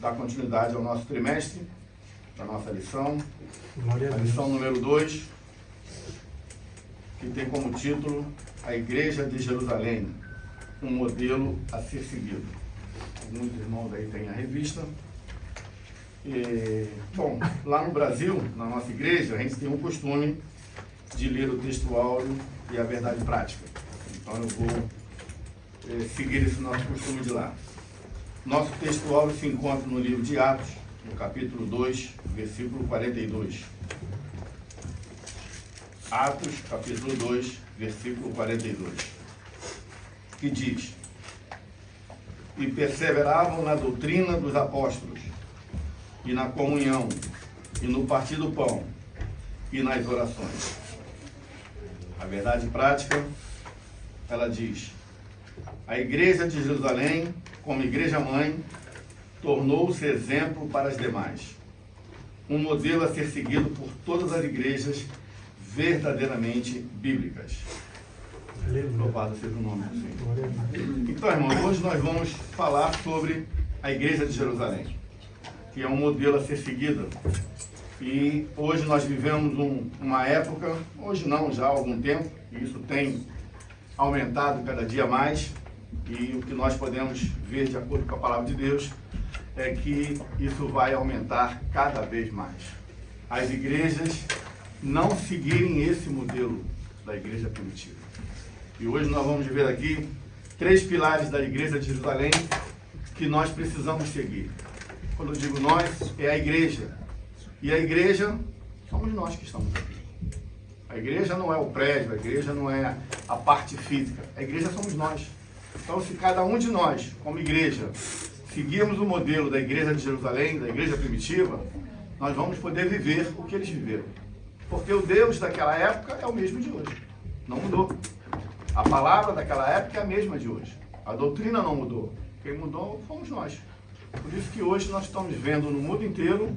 dar continuidade ao nosso trimestre, da nossa lição, Glória a a Deus. lição número 2, que tem como título A Igreja de Jerusalém, um modelo a ser seguido. Alguns irmãos aí têm a revista. Bom, lá no Brasil, na nossa igreja, a gente tem um costume de ler o texto áureo e a verdade prática. Então eu vou seguir esse nosso costume de lá. Nosso texto áureo se encontra no livro de Atos, no capítulo 2, versículo 42. Atos, capítulo 2, versículo 42. Que diz: E perseveravam na doutrina dos apóstolos, e na comunhão, e no partir do pão, e nas orações. A verdade prática, ela diz: a igreja de Jerusalém, como igreja-mãe, tornou-se exemplo para as demais. Um modelo a ser seguido por todas as igrejas verdadeiramente bíblicas. Louvado seja o nome do Senhor. Então, irmãos, hoje nós vamos falar sobre a igreja de Jerusalém, que é um modelo a ser seguido. E hoje nós vivemos uma época, hoje não, já há algum tempo, e isso tem aumentado cada dia mais, e o que nós podemos ver de acordo com a palavra de Deus é que isso vai aumentar cada vez mais. As igrejas não seguirem esse modelo da igreja primitiva. E hoje nós vamos ver aqui 3 pilares da igreja de Jerusalém que nós precisamos seguir. Quando eu digo nós, é a igreja. E a igreja somos nós que estamos aqui. A igreja não é o prédio, a igreja não é a parte física. A igreja somos nós. Então, se cada um de nós, como igreja, seguirmos o modelo da igreja de Jerusalém, da igreja primitiva, nós vamos poder viver o que eles viveram. Porque o Deus daquela época é o mesmo de hoje. Não mudou. A palavra daquela época é a mesma de hoje. A doutrina não mudou. Quem mudou fomos nós. Por isso que hoje nós estamos vendo no mundo inteiro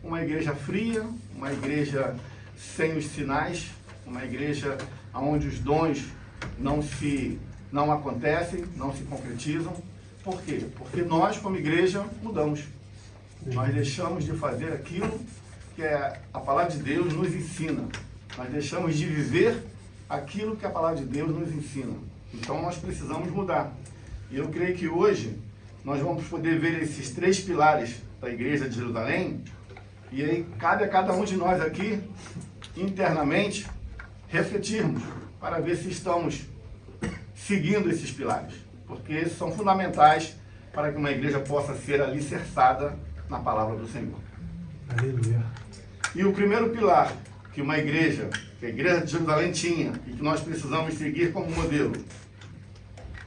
uma igreja fria, uma igreja sem os sinais, uma igreja onde os dons não acontecem, não se concretizam. Por quê? Porque nós, como igreja, mudamos. Nós deixamos de fazer aquilo que a palavra de Deus nos ensina. Nós deixamos de viver aquilo que a palavra de Deus nos ensina. Então nós precisamos mudar. E eu creio que hoje nós vamos poder ver esses 3 pilares da igreja de Jerusalém, e aí cabe a cada um de nós aqui, internamente, refletirmos para ver se estamos seguindo esses pilares, porque esses são fundamentais para que uma igreja possa ser alicerçada na palavra do Senhor. Aleluia. E o primeiro pilar que a igreja de Jerusalém tinha e que nós precisamos seguir como modelo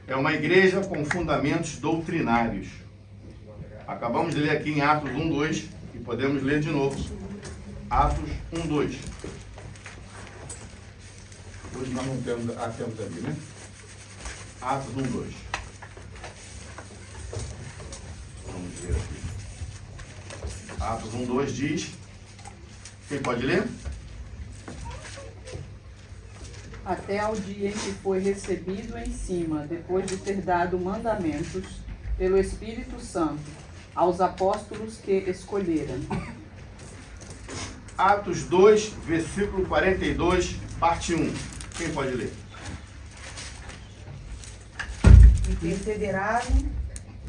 é uma igreja com fundamentos doutrinários. Acabamos de ler aqui em Atos 1:2 e podemos ler de novo. Atos 1:2. Hoje nós não temos ali, né? Atos 1:2. Vamos ver aqui. Atos 1:2 diz... Quem pode ler? Até ao dia em que foi recebido em cima, depois de ter dado mandamentos pelo Espírito Santo aos apóstolos que escolheram. Atos 2, versículo 42, parte 1. Quem pode ler? E perseveraram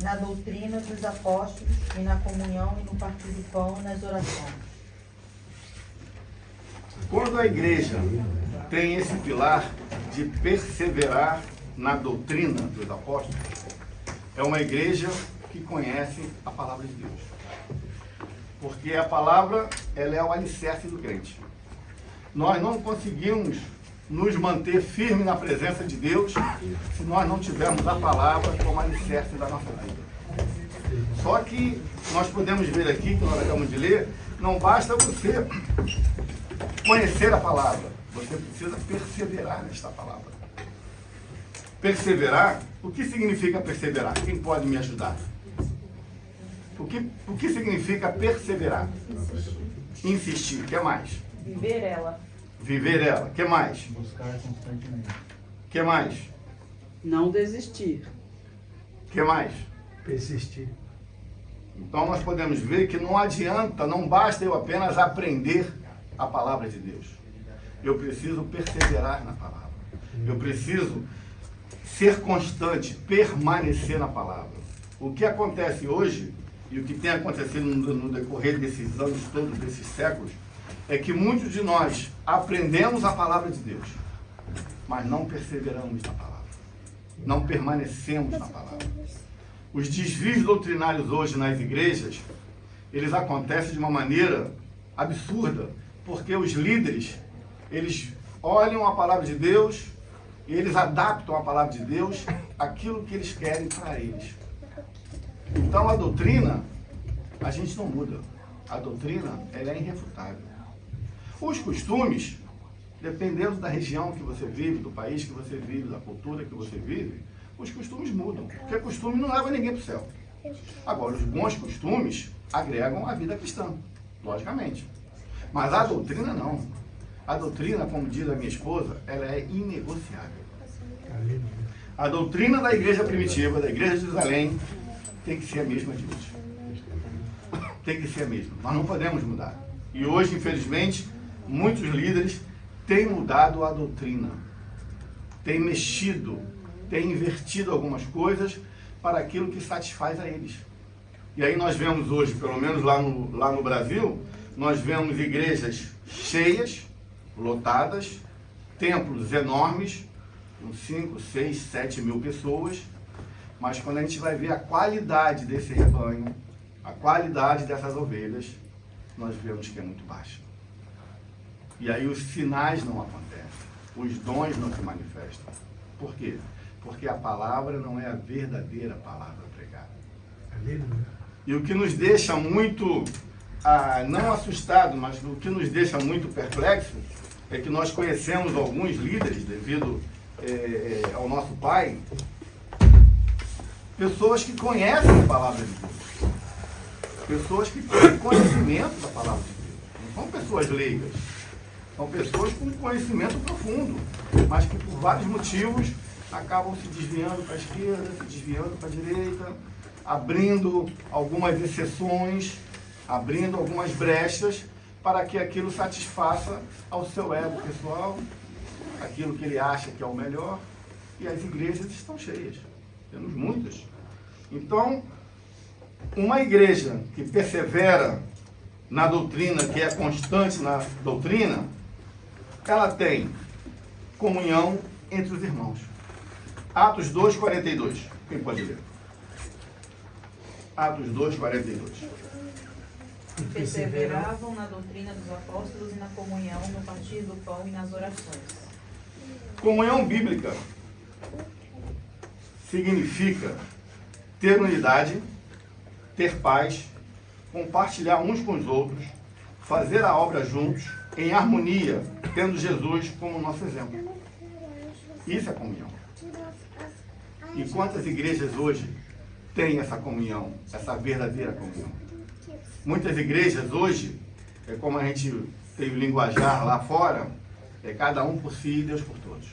na doutrina dos apóstolos e na comunhão e no partir do pão e nas orações. Quando a igreja tem esse pilar de perseverar na doutrina dos apóstolos, é uma igreja que conhece a palavra de Deus. Porque a palavra, ela é o alicerce do crente. Nós não conseguimos nos manter firmes na presença de Deus se nós não tivermos a palavra como alicerce da nossa vida. Só que nós podemos ver aqui, que nós acabamos de ler, não basta você conhecer a palavra, você precisa perseverar nesta palavra. Perseverar, o que significa perseverar? Quem pode me ajudar? O que significa perseverar? Insistir. O que mais? Viver ela. Viver ela. O que mais? Buscar constantemente. O que mais? Não desistir. O que mais? Persistir. Então nós podemos ver que não adianta, não basta eu apenas aprender a palavra de Deus. Eu preciso perseverar na palavra. Eu preciso ser constante, permanecer na palavra. O que acontece hoje, e o que tem acontecido no decorrer desses anos todos, desses séculos, é que muitos de nós aprendemos a palavra de Deus, mas não perseveramos na palavra. Não permanecemos na palavra. Os desvios doutrinários hoje nas igrejas, eles acontecem de uma maneira absurda, porque os líderes, eles olham a palavra de Deus e eles adaptam a palavra de Deus àquilo que eles querem para eles. Então a doutrina, a gente não muda. A doutrina, ela é irrefutável. Os costumes, dependendo da região que você vive, do país que você vive, da cultura que você vive, os costumes mudam. Porque costume não leva ninguém para o céu. Agora, os bons costumes agregam a vida cristã, logicamente. Mas a doutrina não. A doutrina, como diz a minha esposa, ela é inegociável. A doutrina da igreja primitiva, da igreja de Jerusalém, tem que ser a mesma de hoje. Tem que ser a mesma. Nós não podemos mudar. E hoje, infelizmente, muitos líderes têm mudado a doutrina. Têm mexido, têm invertido algumas coisas para aquilo que satisfaz a eles. E aí nós vemos hoje, pelo menos lá no Brasil, nós vemos igrejas cheias, lotadas, templos enormes, com 5, 6, 7 mil pessoas, mas quando a gente vai ver a qualidade desse rebanho, a qualidade dessas ovelhas, nós vemos que é muito baixa. E aí os sinais não acontecem, os dons não se manifestam. Por quê? Porque a palavra não é a verdadeira palavra pregada. E o que nos deixa muito, não assustado, mas o que nos deixa muito perplexo, é que nós conhecemos alguns líderes, devido ao nosso pai, pessoas que conhecem a palavra de Deus, pessoas que têm conhecimento da palavra de Deus, não são pessoas leigas, são pessoas com conhecimento profundo, mas que por vários motivos acabam se desviando para a esquerda, se desviando para a direita, abrindo algumas exceções, abrindo algumas brechas para que aquilo satisfaça ao seu ego pessoal, aquilo que ele acha que é o melhor, e as igrejas estão cheias, temos muitas. Então, uma igreja que persevera na doutrina, que é constante na doutrina, ela tem comunhão entre os irmãos. Atos 2, 42. Quem pode ler? Atos 2, 42. E perseveravam na doutrina dos apóstolos e na comunhão, no partir do pão e nas orações. Comunhão bíblica significa ter unidade, ter paz, compartilhar uns com os outros, fazer a obra juntos, em harmonia, tendo Jesus como nosso exemplo. Isso é comunhão. E quantas igrejas hoje têm essa comunhão, essa verdadeira comunhão? Muitas igrejas hoje, é como a gente tem o linguajar lá fora, é cada um por si e Deus por todos.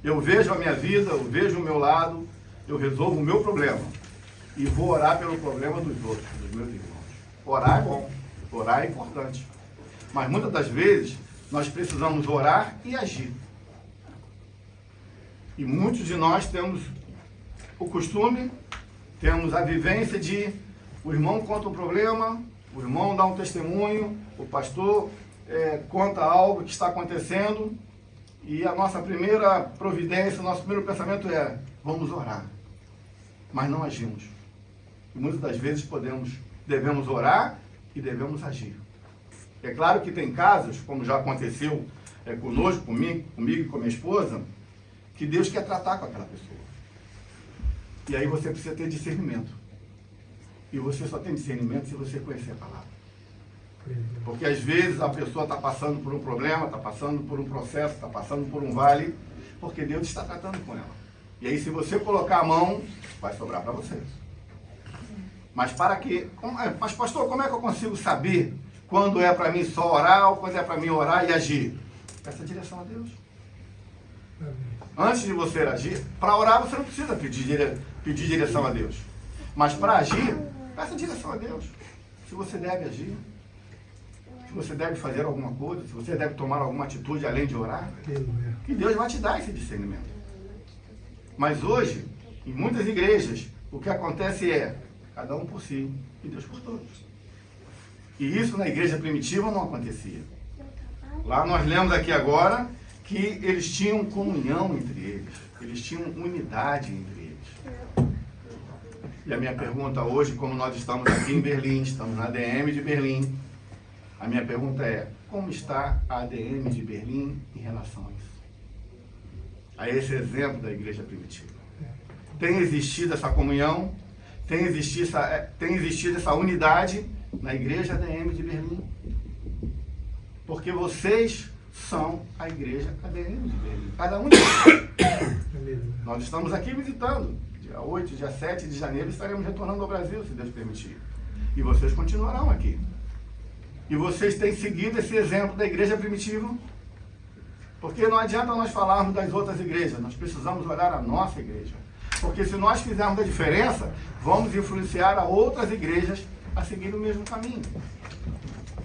Eu vejo a minha vida, eu vejo o meu lado, eu resolvo o meu problema e vou orar pelo problema dos outros, dos meus irmãos. Orar é bom, orar é importante, mas muitas das vezes nós precisamos orar e agir. E muitos de nós temos o costume, temos a vivência de o irmão conta um problema, o irmão dá um testemunho, o pastor conta algo que está acontecendo e a nossa primeira providência, o nosso primeiro pensamento é: vamos orar. Mas não agimos. E muitas das vezes devemos orar e devemos agir. É claro que tem casos, como já aconteceu conosco, comigo e com a minha esposa, que Deus quer tratar com aquela pessoa. E aí você precisa ter discernimento. E você só tem discernimento se você conhecer a palavra. Porque às vezes a pessoa está passando por um problema, está passando por um processo, está passando por um vale, porque Deus está tratando com ela. E aí se você colocar a mão, vai sobrar para você. Mas para quê? Mas pastor, como é que eu consigo saber quando é para mim só orar ou quando é para mim orar e agir? Peça direção a Deus. Antes de você agir, para orar você não precisa pedir direção a Deus. Mas para agir, Peça direção a Deus. Se você deve agir, se você deve fazer alguma coisa, se você deve tomar alguma atitude além de orar, Aleluia. que Deus vai te dar esse discernimento. Mas hoje, em muitas igrejas, o que acontece é cada um por si e Deus por todos. E isso na igreja primitiva não acontecia. Lá nós lemos aqui agora que eles tinham comunhão entre eles, eles tinham unidade entre eles. E a minha pergunta hoje, como nós estamos aqui em Berlim, estamos na ADM de Berlim, a minha pergunta é, como está a ADM de Berlim em relação a isso? A esse exemplo da igreja primitiva. Tem existido essa comunhão? Tem existido essa unidade na igreja ADM de Berlim? Porque vocês são a igreja ADM de Berlim. Cada um de vocês. Aleluia. Nós estamos aqui visitando. Dia 8, dia 7 de janeiro estaremos retornando ao Brasil, se Deus permitir. E vocês continuarão aqui. E vocês têm seguido esse exemplo da igreja primitiva? Porque não adianta nós falarmos das outras igrejas, nós precisamos olhar a nossa igreja. Porque se nós fizermos a diferença, vamos influenciar a outras igrejas a seguir o mesmo caminho.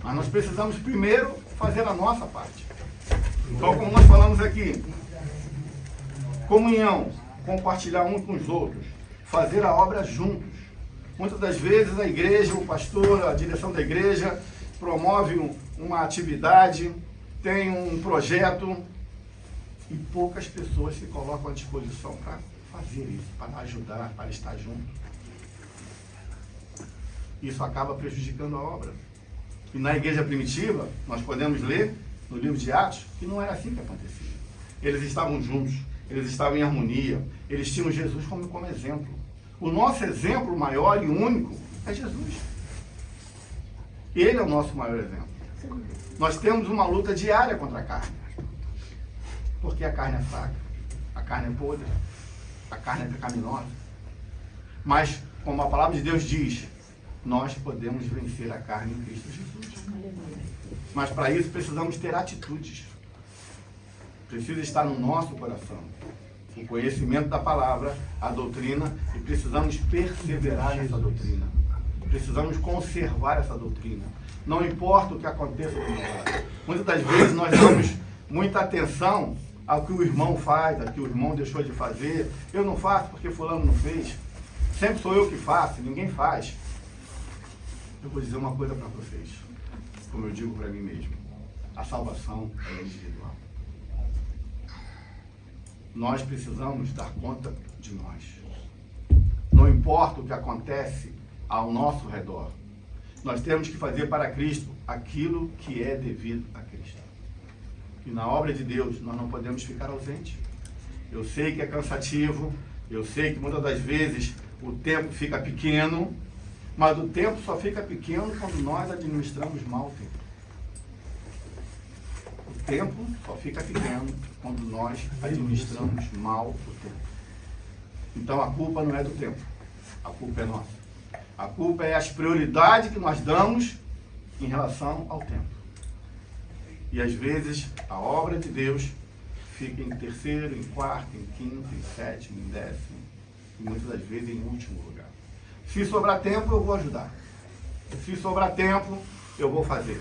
Mas nós precisamos primeiro fazer a nossa parte. Então, como nós falamos aqui, comunhão, compartilhar uns com os outros, fazer a obra juntos. Muitas das vezes a igreja, o pastor, a direção da igreja promove uma atividade, tem um projeto e poucas pessoas se colocam à disposição para fazer isso, para ajudar, para estar junto. Isso acaba prejudicando a obra. E na igreja primitiva, nós podemos ler no livro de Atos que não era assim que acontecia. Eles estavam juntos, eles estavam em harmonia, eles tinham Jesus como exemplo. O nosso exemplo maior e único é Jesus. Ele é o nosso maior exemplo. Nós temos uma luta diária contra a carne. Porque a carne é fraca, a carne é podre, a carne é pecaminosa. Mas, como a palavra de Deus diz, nós podemos vencer a carne em Cristo Jesus. Mas para isso precisamos ter atitudes. Precisa estar no nosso coração o conhecimento da palavra, a doutrina, e precisamos perseverar nessa doutrina. Precisamos conservar essa doutrina. Não importa o que aconteça com nós. Muitas das vezes nós damos muita atenção ao que o irmão faz, ao que o irmão deixou de fazer. Eu não faço porque fulano não fez. Sempre sou eu que faço, ninguém faz. Eu vou dizer uma coisa para vocês, como eu digo para mim mesmo. A salvação é individual. Nós precisamos dar conta de nós. Não importa o que acontece ao nosso redor. Nós temos que fazer para Cristo aquilo que é devido a Cristo. E na obra de Deus nós não podemos ficar ausentes. Eu sei que é cansativo, eu sei que muitas das vezes o tempo fica pequeno, mas o tempo só fica pequeno quando nós administramos mal o tempo. O tempo só fica pequeno quando nós administramos mal o tempo. Então a culpa não é do tempo, a culpa é nossa. A culpa é as prioridades que nós damos em relação ao tempo. E às vezes a obra de Deus fica em terceiro, em quarto, em quinto, em sétimo, em décimo, e muitas das vezes em último lugar. Se sobrar tempo, eu vou ajudar. Se sobrar tempo, eu vou fazer.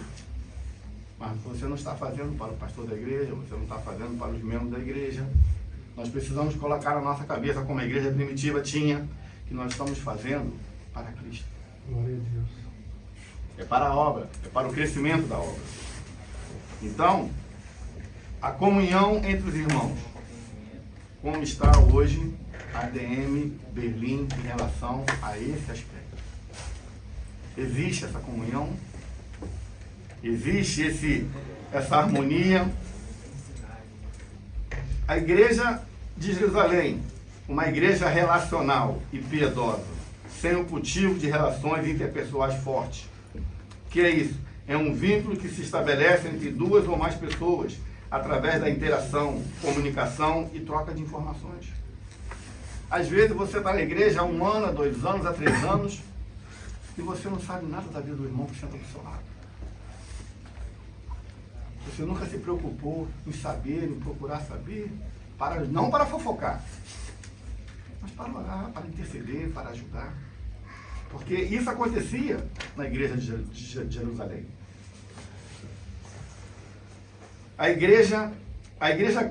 Mas você não está fazendo para o pastor da igreja, você não está fazendo para os membros da igreja. Nós precisamos colocar na nossa cabeça, como a igreja primitiva tinha, que nós estamos fazendo para Cristo. Glória a Deus. É para a obra, é para o crescimento da obra. Então, a comunhão entre os irmãos. Como está hoje a ADM Berlim em relação a esse aspecto? Existe essa comunhão? Existe essa harmonia? A igreja de Jerusalém, uma igreja relacional e piedosa, sem o cultivo de relações interpessoais fortes. O que é isso? É um vínculo que se estabelece entre duas ou mais pessoas através da interação, comunicação e troca de informações. Às vezes você está na igreja há 1 ano, há 2 anos, há 3 anos e você não sabe nada da vida do irmão que senta do seu lado. Você nunca se preocupou em saber, em procurar saber, não para fofocar, mas para orar, para interceder, para ajudar. Porque isso acontecia na igreja de Jerusalém. A igreja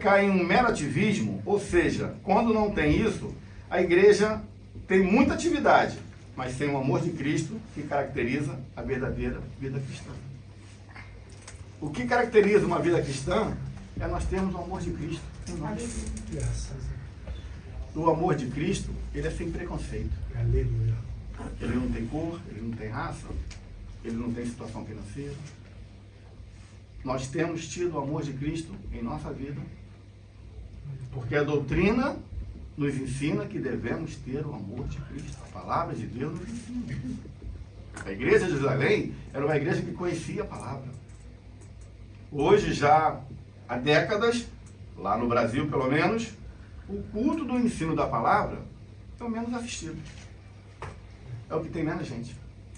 cai em um mero ativismo, ou seja, quando não tem isso, a igreja tem muita atividade, mas sem o amor de Cristo que caracteriza a verdadeira vida cristã. O que caracteriza uma vida cristã é nós termos o amor de Cristo em nós. Graças a O amor de Cristo, ele é sem preconceito. Deus. Aleluia. Ele não tem cor, ele não tem raça, ele não tem situação financeira. Nós temos tido o amor de Cristo em nossa vida, porque a doutrina nos ensina que devemos ter o amor de Cristo. A palavra de Deus nos ensina. A igreja de Jerusalém era uma igreja que conhecia a palavra. Hoje, já há décadas, lá no Brasil pelo menos, o culto do ensino da palavra é o menos assistido. É o que tem menos gente.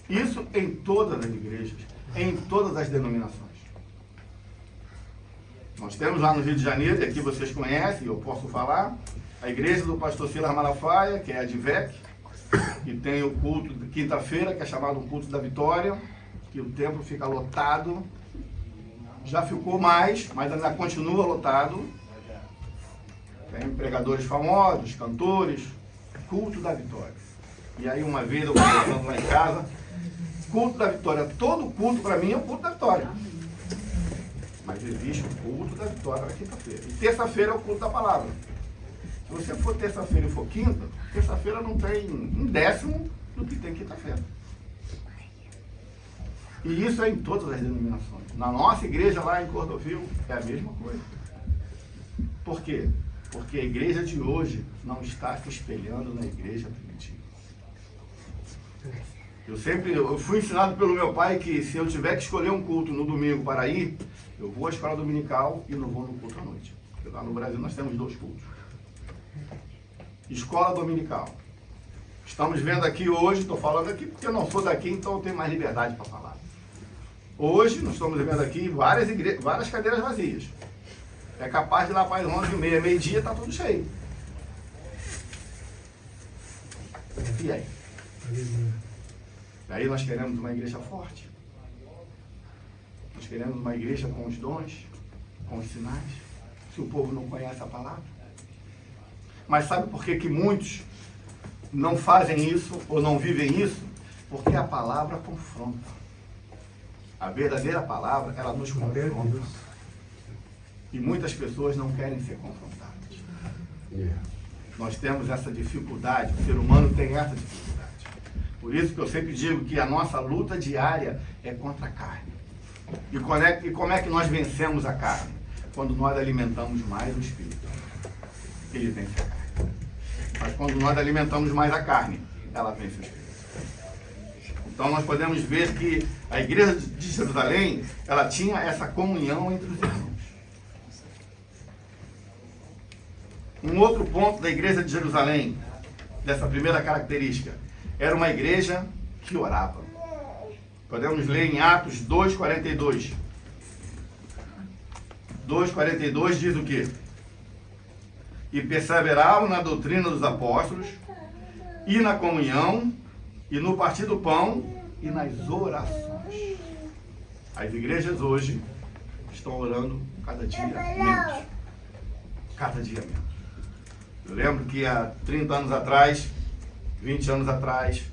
Isso em todas as igrejas, em todas as denominações. Nós temos lá no Rio de Janeiro, e aqui vocês conhecem, eu posso falar, a igreja do pastor Silas Malafaia, que é a DIVEC, que tem o culto de quinta-feira, que é chamado o culto da vitória, que o templo fica lotado. Já ficou mais, mas ainda continua lotado. Tem pregadores famosos, cantores, culto da vitória. E aí uma vez eu conversando lá em casa, culto da vitória, todo culto para mim é o culto da vitória. Mas existe o culto da vitória na quinta-feira. E terça-feira é o culto da palavra. Se você for terça-feira e for quinta, terça-feira não tem um décimo do que tem quinta-feira. E isso é em todas as denominações. Na nossa igreja lá em Cordovil é a mesma coisa. Por quê? Porque a igreja de hoje não está se espelhando na igreja primitiva. Eu fui ensinado pelo meu pai que se eu tiver que escolher um culto no domingo para ir, eu vou à escola dominical e não vou no culto à noite. Porque lá no Brasil nós temos 2 cultos. Escola dominical. Estamos vendo aqui hoje, estou falando aqui porque eu não sou daqui, então eu tenho mais liberdade para falar. Hoje nós estamos vendo aqui várias cadeiras vazias. É capaz de lá para as 11h30, meio-dia, está tudo cheio. E aí? Aleluia. Aí nós queremos uma igreja forte. Nós queremos uma igreja com os dons, com os sinais. Se o povo não conhece a palavra. Mas sabe por que muitos não fazem isso ou não vivem isso? Porque a palavra confronta. A verdadeira palavra, ela nos Glória a confronta. Deus. E muitas pessoas não querem ser confrontadas. Nós temos essa dificuldade, o ser humano tem essa dificuldade. Por isso que eu sempre digo que a nossa luta diária é contra a carne. E como é que nós vencemos a carne? Quando nós alimentamos mais o Espírito. Ele vence a carne. Mas quando nós alimentamos mais a carne, ela vence o Espírito. Então nós podemos ver que a igreja de Jerusalém, ela tinha essa comunhão entre os irmãos. Um outro ponto da igreja de Jerusalém, dessa primeira característica, era uma igreja que orava. Podemos ler em Atos 2:42. 2:42 diz o quê? E perseveravam na doutrina dos apóstolos, e na comunhão, e no partir do pão, e nas orações. As igrejas hoje estão orando cada dia menos. Cada dia menos. Eu lembro que há 30 anos atrás, 20 anos atrás,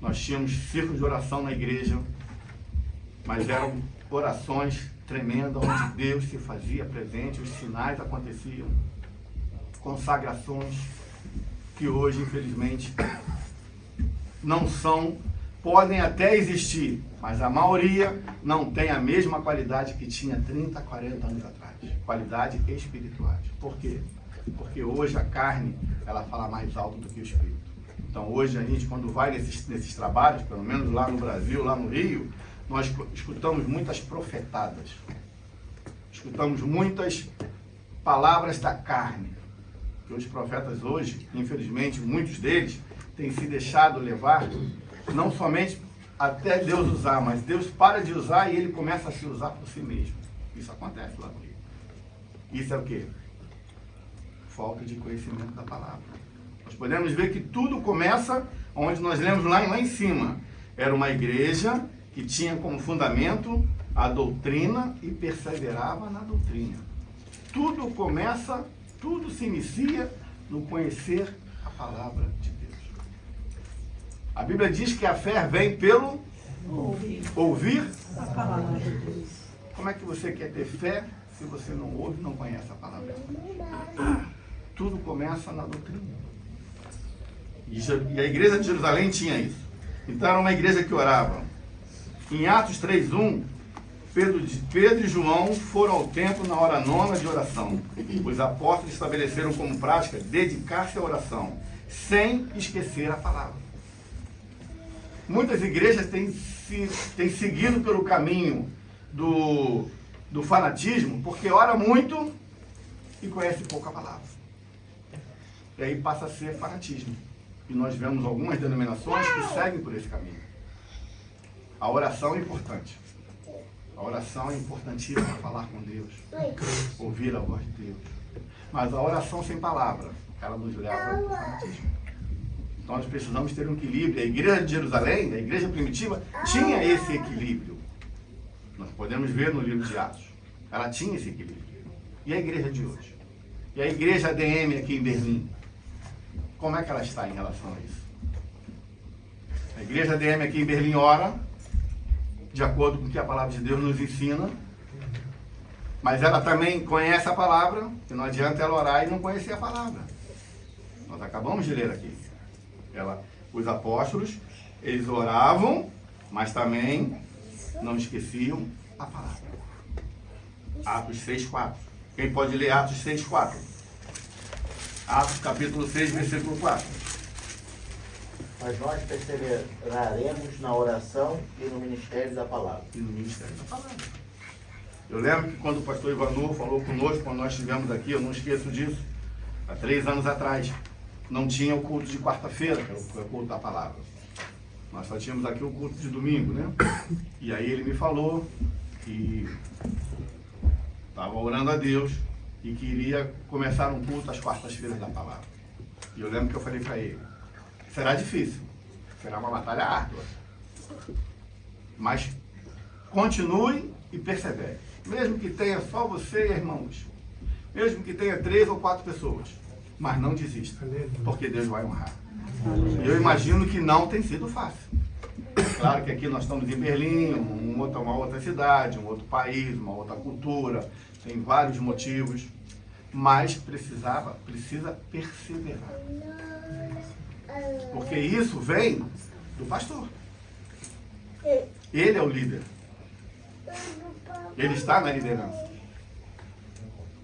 nós tínhamos círculos de oração na igreja, mas eram orações tremendas, onde Deus se fazia presente, os sinais aconteciam, consagrações que hoje, infelizmente, não são, podem até existir, mas a maioria não tem a mesma qualidade que tinha 30, 40 anos atrás, qualidade espiritual. Por quê? Porque hoje a carne, ela fala mais alto do que o espírito. Então hoje a gente, quando vai nesses trabalhos, pelo menos lá no Brasil, lá no Rio, nós escutamos muitas profetadas. Escutamos muitas palavras da carne. Que os profetas hoje, infelizmente, muitos deles têm se deixado levar, não somente até Deus usar, mas Deus para de usar e ele começa a se usar por si mesmo. Isso acontece lá no Rio. Isso é o quê? Falta de conhecimento da palavra. Nós podemos ver que tudo começa onde nós lemos lá em cima, era uma igreja que tinha como fundamento a doutrina e perseverava na doutrina. Tudo começa, tudo se inicia no conhecer a palavra de Deus. A Bíblia diz que a fé vem pelo ouvir A palavra de Deus. Como é que você quer ter fé se você não ouve e não conhece a palavra? Tudo começa na doutrina. E a igreja de Jerusalém tinha isso. Então era uma igreja que orava. Em Atos 3:1, Pedro e João foram ao templo na hora 9ª de oração. Os apóstolos estabeleceram como prática dedicar-se à oração, sem esquecer a palavra. Muitas igrejas têm seguido pelo caminho do fanatismo, porque ora muito e conhece pouca palavra. E aí passa a ser fanatismo. E nós vemos algumas denominações que seguem por esse caminho. A oração é importante. A oração é importantíssima para falar com Deus, ouvir a voz de Deus. Mas a oração sem palavra, ela nos leva ao fanatismo. Então nós precisamos ter um equilíbrio. A igreja de Jerusalém, a igreja primitiva, tinha esse equilíbrio. Nós podemos ver no livro de Atos. Ela tinha esse equilíbrio. E a igreja de hoje? E a igreja ADM aqui em Berlim? Como é que ela está em relação a isso? A igreja ADM aqui em Berlim ora, de acordo com o que a palavra de Deus nos ensina, mas ela também conhece a palavra, e não adianta ela orar e não conhecer a palavra. Nós acabamos de ler aqui. Os apóstolos, eles oravam, mas também não esqueciam a palavra. Atos 6:4. Quem pode ler Atos 6:4? Atos capítulo 6, versículo 4. Mas nós perseveraremos na oração e no ministério da palavra. E no ministério da palavra. Eu lembro que quando o pastor Ivanor falou conosco, quando nós estivemos aqui, eu não esqueço disso, há 3 anos atrás, não tinha o culto de quarta-feira, que é o culto da palavra. Nós só tínhamos aqui o culto de domingo, né? E aí ele me falou que estava orando a Deus e queria começar um culto às quartas-feiras da palavra. E eu lembro que eu falei para ele, será difícil, será uma batalha árdua, mas continue e persevere. Mesmo que tenha só você e a irmã Lúcia, mesmo que tenha 3 ou 4 pessoas, mas não desista, porque Deus vai honrar. E eu imagino que não tem sido fácil. Claro que aqui nós estamos em Berlim, uma outra cidade, um outro país, uma outra cultura, tem vários motivos, mas precisa perseverar. Porque isso vem do pastor. Ele é o líder. Ele está na liderança.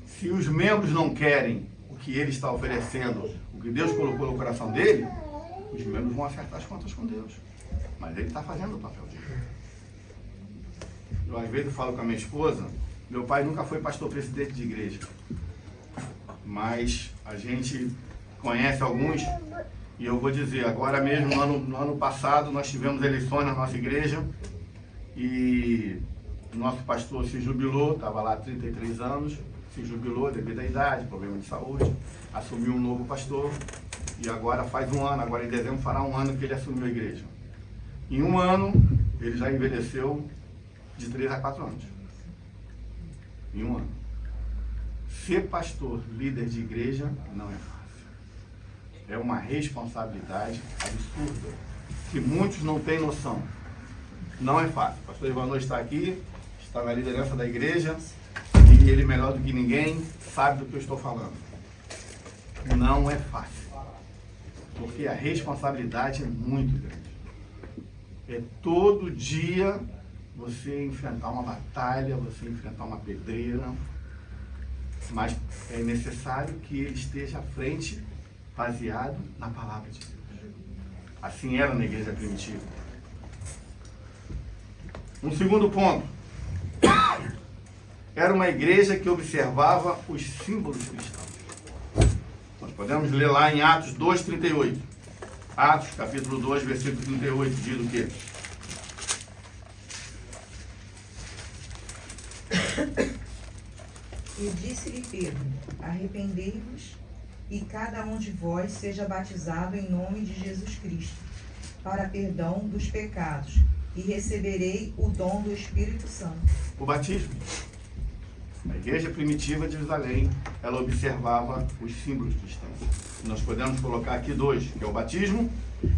Se os membros não querem o que ele está oferecendo, o que Deus colocou no coração dele, os membros vão acertar as contas com Deus. Mas ele está fazendo o papel dele. Eu, às vezes, falo com a minha esposa, meu pai nunca foi pastor-presidente de igreja. Mas a gente conhece alguns, e eu vou dizer, agora mesmo, no ano passado, nós tivemos eleições na nossa igreja, e o nosso pastor se jubilou, estava lá há 33 anos, se jubilou devido à idade, problema de saúde, assumiu um novo pastor, e agora faz um ano, agora em dezembro fará um ano que ele assumiu a igreja. Em um ano, ele já envelheceu de 3 a 4 anos. Em um ano. Ser pastor, líder de igreja, não é fácil. É uma responsabilidade absurda, que muitos não têm noção. Não é fácil. O pastor Ivanor está aqui, está na liderança da igreja, e ele, melhor do que ninguém, sabe do que eu estou falando. Não é fácil. Porque a responsabilidade é muito grande. É todo dia você enfrentar uma batalha, você enfrentar uma pedreira, mas é necessário que ele esteja à frente, baseado na palavra de Deus. Assim era na igreja primitiva. Um segundo ponto. Era uma igreja que observava os símbolos cristãos. Nós podemos ler lá em Atos 2:38. Atos, capítulo 2, versículo 38, diz o quê? E disse-lhe Pedro, arrependei-vos e cada um de vós seja batizado em nome de Jesus Cristo, para perdão dos pecados, e receberei o dom do Espírito Santo. O batismo. A igreja primitiva de Jerusalém, ela observava os símbolos cristãos. Nós podemos colocar aqui dois, que é o batismo.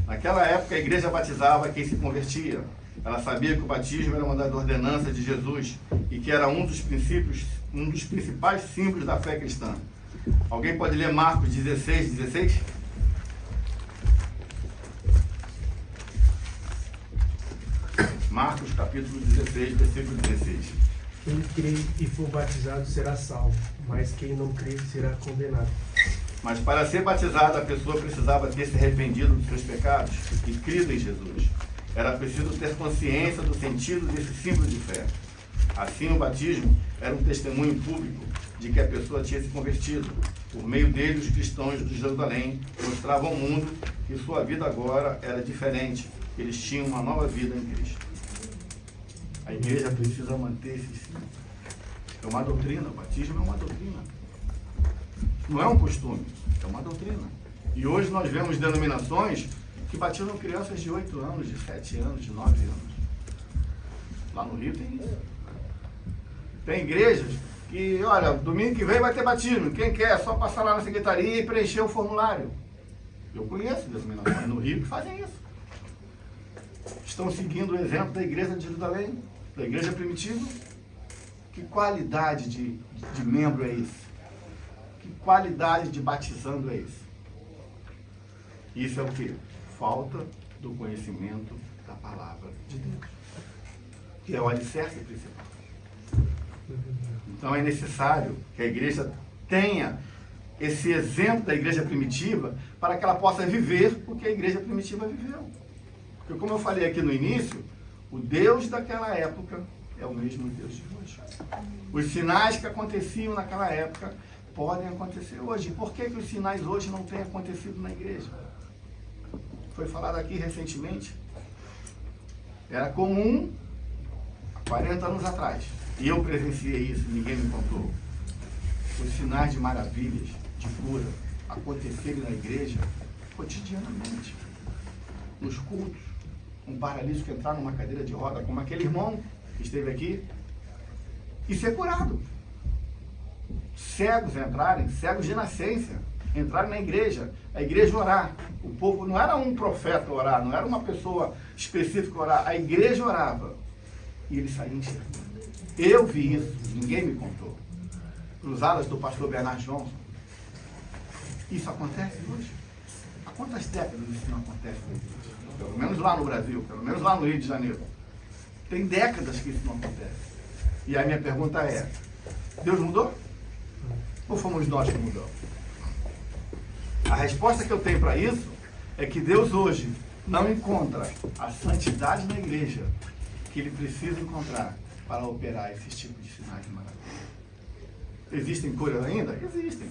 Naquela época a igreja batizava quem se convertia. Ela sabia que o batismo era uma das ordenanças de Jesus e que era um dos princípios, um dos principais símbolos da fé cristã. Alguém pode ler Marcos 16:16? Marcos capítulo 16, versículo 16. Quem crê e for batizado será salvo, mas quem não crê será condenado. Mas para ser batizada, a pessoa precisava ter se arrependido dos seus pecados e crido em Jesus. Era preciso ter consciência do sentido desse símbolo de fé. Assim, o batismo era um testemunho público de que a pessoa tinha se convertido. Por meio dele, os cristãos de Jerusalém mostravam ao mundo que sua vida agora era diferente. Eles tinham uma nova vida em Cristo. A igreja precisa manter esse símbolo. É uma doutrina, o batismo é uma doutrina. Não é um costume, é uma doutrina. E hoje nós vemos denominações que batizam crianças de 8 anos, de 7 anos, de 9 anos. Lá no Rio tem isso. Tem igrejas que, olha, domingo que vem vai ter batismo. Quem quer é só passar lá na secretaria e preencher o formulário. Eu conheço denominações no Rio que fazem isso. Estão seguindo o exemplo da igreja de Jerusalém, da igreja primitiva. Que qualidade de membro é esse? Que qualidade de batizando é esse? Isso é o quê? Falta do conhecimento da palavra de Deus, que é o alicerce principal. Então é necessário que a igreja tenha esse exemplo da igreja primitiva para que ela possa viver o que a igreja primitiva viveu. Porque, como eu falei aqui no início, o Deus daquela época é o mesmo Deus de hoje. Os sinais que aconteciam naquela época podem acontecer hoje. Por que os sinais hoje não têm acontecido na igreja? Foi falado aqui recentemente. Era comum 40 anos atrás. E eu presenciei isso, ninguém me contou. Os sinais de maravilhas, de cura, acontecerem na igreja cotidianamente. Nos cultos, um paralítico entrar numa cadeira de roda, como aquele irmão que esteve aqui, e ser curado. Cegos entrarem, cegos de nascença, entrarem na igreja, a igreja orar. O povo não era um profeta orar, não era uma pessoa específica orar, a igreja orava. E ele saía enxergando. Eu vi isso, ninguém me contou. Cruzadas do pastor Bernard Johnson. Isso acontece hoje? Há quantas décadas isso não acontece? Pelo menos lá no Brasil, pelo menos lá no Rio de Janeiro. Tem décadas que isso não acontece. E a minha pergunta é, Deus mudou? Ou fomos nós que mudamos? A resposta que eu tenho para isso é que Deus hoje não encontra a santidade na igreja que Ele precisa encontrar para operar esses tipos de sinais de maravilha. Existem curas ainda? Existem.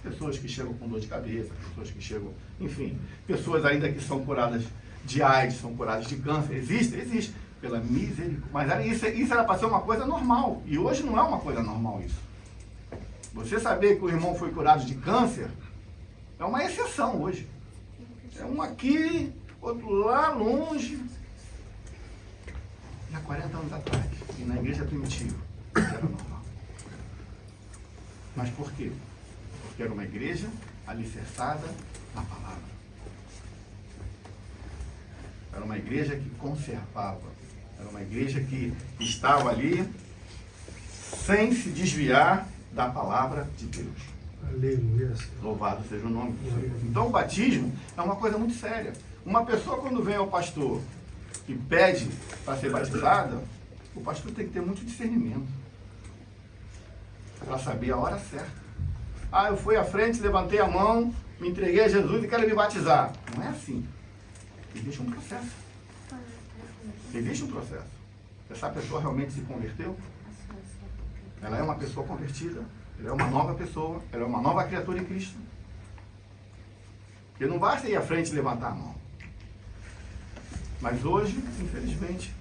Pessoas que chegam com dor de cabeça, pessoas que chegam, enfim, pessoas ainda que são curadas de AIDS, são curadas de câncer. Existe. Pela misericórdia. Mas isso era para ser uma coisa normal. E hoje não é uma coisa normal isso. Você saber que o irmão foi curado de câncer é uma exceção hoje. É um aqui, outro lá longe. E há 40 anos atrás, e na igreja primitiva, era normal. Mas por quê? Porque era uma igreja alicerçada na palavra. Era uma igreja que conservava. Era uma igreja que estava ali sem se desviar da palavra de Deus. Aleluia. Louvado seja o nome do Senhor. Então o batismo é uma coisa muito séria. Uma pessoa quando vem ao pastor e pede para ser batizada, o pastor tem que ter muito discernimento para saber a hora certa. Ah, eu fui à frente, levantei a mão, me entreguei a Jesus e quero me batizar. Não é assim. Existe um processo. Existe um processo. Essa pessoa realmente se converteu? Ela é uma pessoa convertida? Ela é uma nova pessoa? Ela é uma nova criatura em Cristo? Porque não basta ir à frente e levantar a mão. Mas hoje, infelizmente,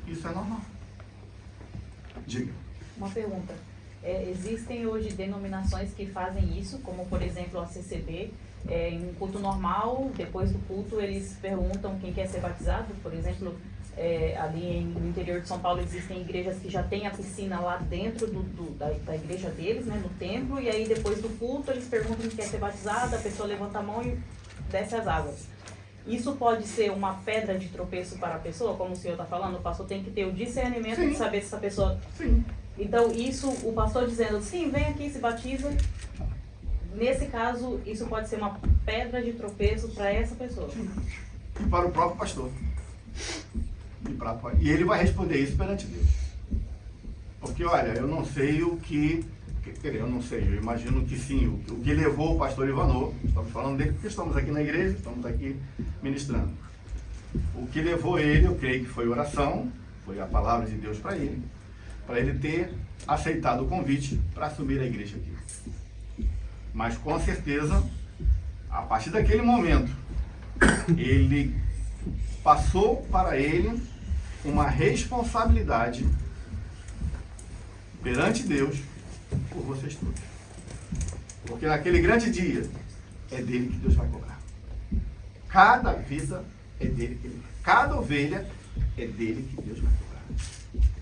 isso é normal. Diga. Uma pergunta. Existem hoje denominações que fazem isso, como por exemplo a CCB. Em um culto normal, depois do culto, eles perguntam quem quer ser batizado. Por exemplo, ali no interior de São Paulo existem igrejas que já têm a piscina lá dentro da igreja deles, né, no templo, e aí depois do culto eles perguntam quem quer ser batizado, a pessoa levanta a mão e desce as águas. Isso pode ser uma pedra de tropeço para a pessoa, como o senhor está falando, o pastor tem que ter o discernimento Sim. de saber se essa pessoa... Sim. Então isso, o pastor dizendo, sim, vem aqui, se batiza, nesse caso, isso pode ser uma pedra de tropeço para essa pessoa. E para o próprio pastor. E ele vai responder isso perante Deus. Porque, olha, eu não sei o que... Eu não sei, eu imagino que sim, o que levou o pastor Ivanor, estamos falando dele porque estamos aqui na igreja, estamos aqui ministrando. O que levou ele, eu creio que foi oração, foi a palavra de Deus para ele ter aceitado o convite para assumir a igreja aqui. Mas com certeza, a partir daquele momento, ele passou para ele uma responsabilidade perante Deus por vocês todos. Porque naquele grande dia, é dele que Deus vai cobrar. Cada vida é dele que ele... Cada ovelha é dele que Deus vai cobrar.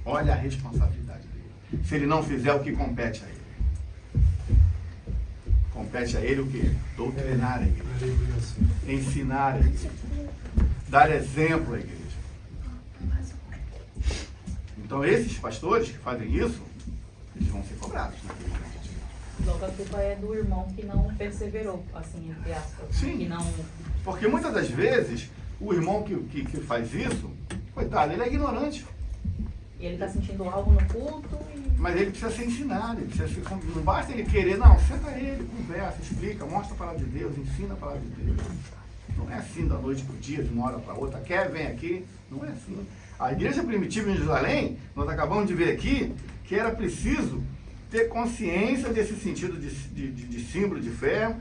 Olha a responsabilidade dele. Se ele não fizer o que compete a ele. Compete a ele o quê? Doutrinar a igreja. Ensinar a igreja. Dar exemplo à igreja. Então esses pastores que fazem isso, eles vão ser cobrados naquele grande dia. Logo a culpa é do irmão que não perseverou, assim, entre aspas. Sim. Que não... Porque muitas das vezes, o irmão que faz isso, coitado, ele é ignorante. E ele está sentindo algo no culto e... Mas ele precisa ser ensinado, ele precisa ser, não basta ele querer, não, senta ele, conversa, explica, mostra a palavra de Deus, ensina a palavra de Deus. Não é assim da noite para o dia, de uma hora para outra, quer, vem aqui, não é assim. A igreja primitiva em Jerusalém, nós acabamos de ver aqui, que era preciso ter consciência desse sentido de símbolo de fé,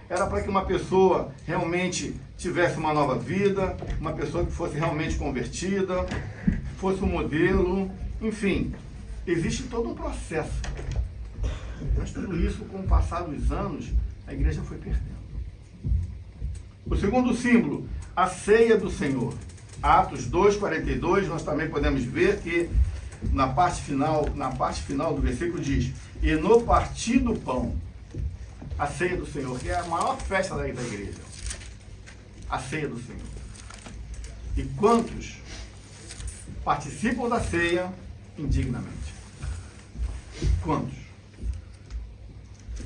era para que uma pessoa realmente tivesse uma nova vida, uma pessoa que fosse realmente convertida, fosse um modelo, enfim, existe todo um processo. Mas tudo isso, com o passar dos anos, a igreja foi perdendo. O segundo símbolo, a ceia do Senhor. Atos 2:42, nós também podemos ver que na parte final do versículo diz: e no partir do pão, a ceia do Senhor, que é a maior festa da igreja. A ceia do Senhor. E quantos participam da ceia indignamente? Quantos?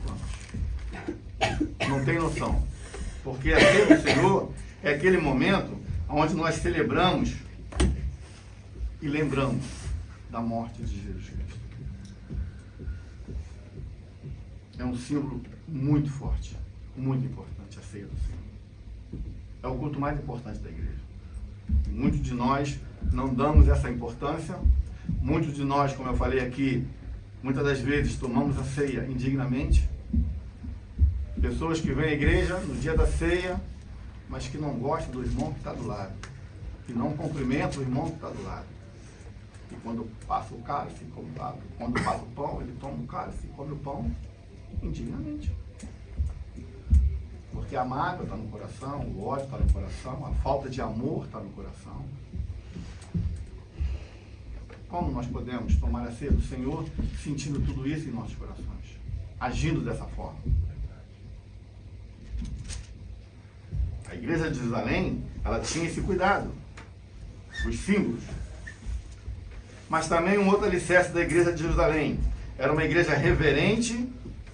Quantos? Não tem noção. Porque a ceia do Senhor é aquele momento onde nós celebramos e lembramos da morte de Jesus Cristo. É um símbolo muito forte, muito importante, a ceia do Senhor. É o culto mais importante da igreja. Muitos de nós não damos essa importância. Muitos de nós, como eu falei aqui, muitas das vezes tomamos a ceia indignamente. Pessoas que vêm à igreja no dia da ceia, mas que não gostam do irmão que está do lado. Que não cumprimentam o irmão que está do lado. E quando passa o cálice, quando passa o pão, ele toma o cálice e come o pão indignamente. Porque a mágoa está no coração, o ódio está no coração, a falta de amor está no coração. Como nós podemos tomar a ceia do Senhor sentindo tudo isso em nossos corações? Agindo dessa forma? A igreja de Jerusalém, ela tinha esse cuidado. Os símbolos. Mas também um outro alicerce da igreja de Jerusalém. Era uma igreja reverente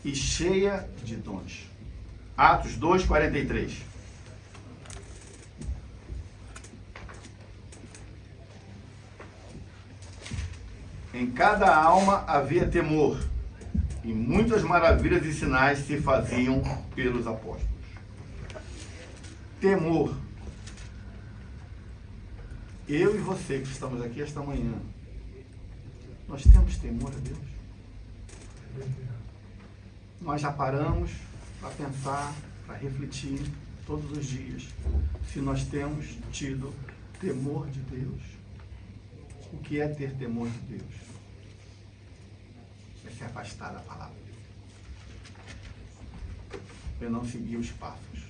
e cheia de dons. Atos 2:43. Em cada alma havia temor, e muitas maravilhas e sinais se faziam pelos apóstolos. Temor. Eu e você que estamos aqui esta manhã, nós temos temor a Deus? Nós já paramos para pensar, para refletir todos os dias se nós temos tido temor de Deus. O que é ter temor de Deus? É se afastar da palavra de Deus. Eu não segui os passos.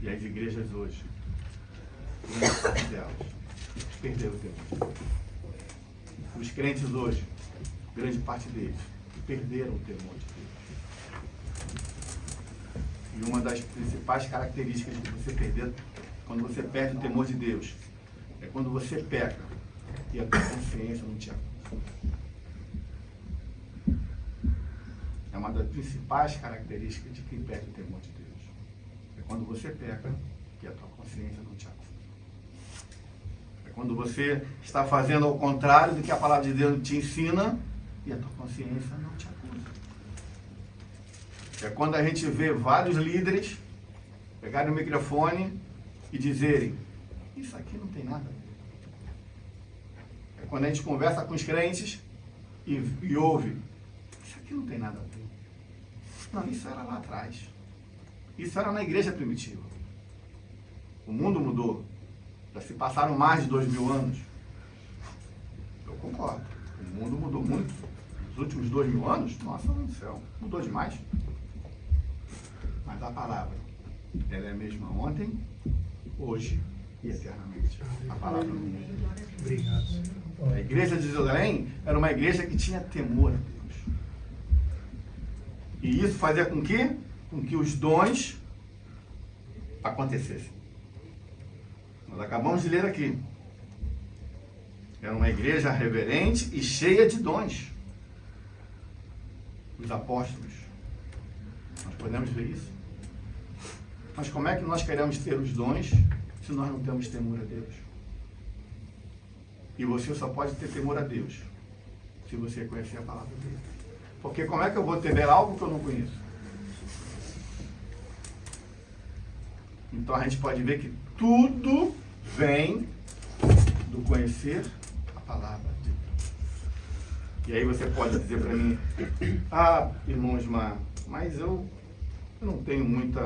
E as igrejas hoje, grande parte delas, perderam o temor. Os crentes hoje, grande parte deles, perderam o temor de Deus. E uma das principais características de você perder, quando você perde o temor de Deus, é quando você peca e a tua consciência não te acusa. É uma das principais características de quem perde o temor de Deus. É quando você peca e a tua consciência não te acusa. É quando você está fazendo ao contrário do que a palavra de Deus te ensina e a tua consciência não te acusa. É quando a gente vê vários líderes pegarem o microfone e dizerem: isso aqui não tem nada a ver. É quando a gente conversa com os crentes e ouve: isso aqui não tem nada a ver. Não, isso era lá atrás. Isso era na igreja primitiva. O mundo mudou. Já se passaram mais de 2000 anos. Eu concordo. O mundo mudou muito. Nos últimos 2000 anos, nossa, meu Deus do céu, mudou demais. Mas a palavra, ela é a mesma ontem, hoje e eternamente. A palavra não muda. Obrigado. A igreja de Jerusalém era uma igreja que tinha temor a Deus. E isso fazia com que os dons acontecessem. Nós acabamos de ler aqui. Era uma igreja reverente e cheia de dons. Os apóstolos. Nós podemos ver isso. Mas como é que nós queremos ter os dons se nós não temos temor a Deus? E você só pode ter temor a Deus se você conhecer a palavra dele. Porque como é que eu vou temer algo que eu não conheço? Então a gente pode ver que tudo vem do conhecer a palavra de Deus. E aí você pode dizer para mim: ah, irmãos, mas eu não tenho muito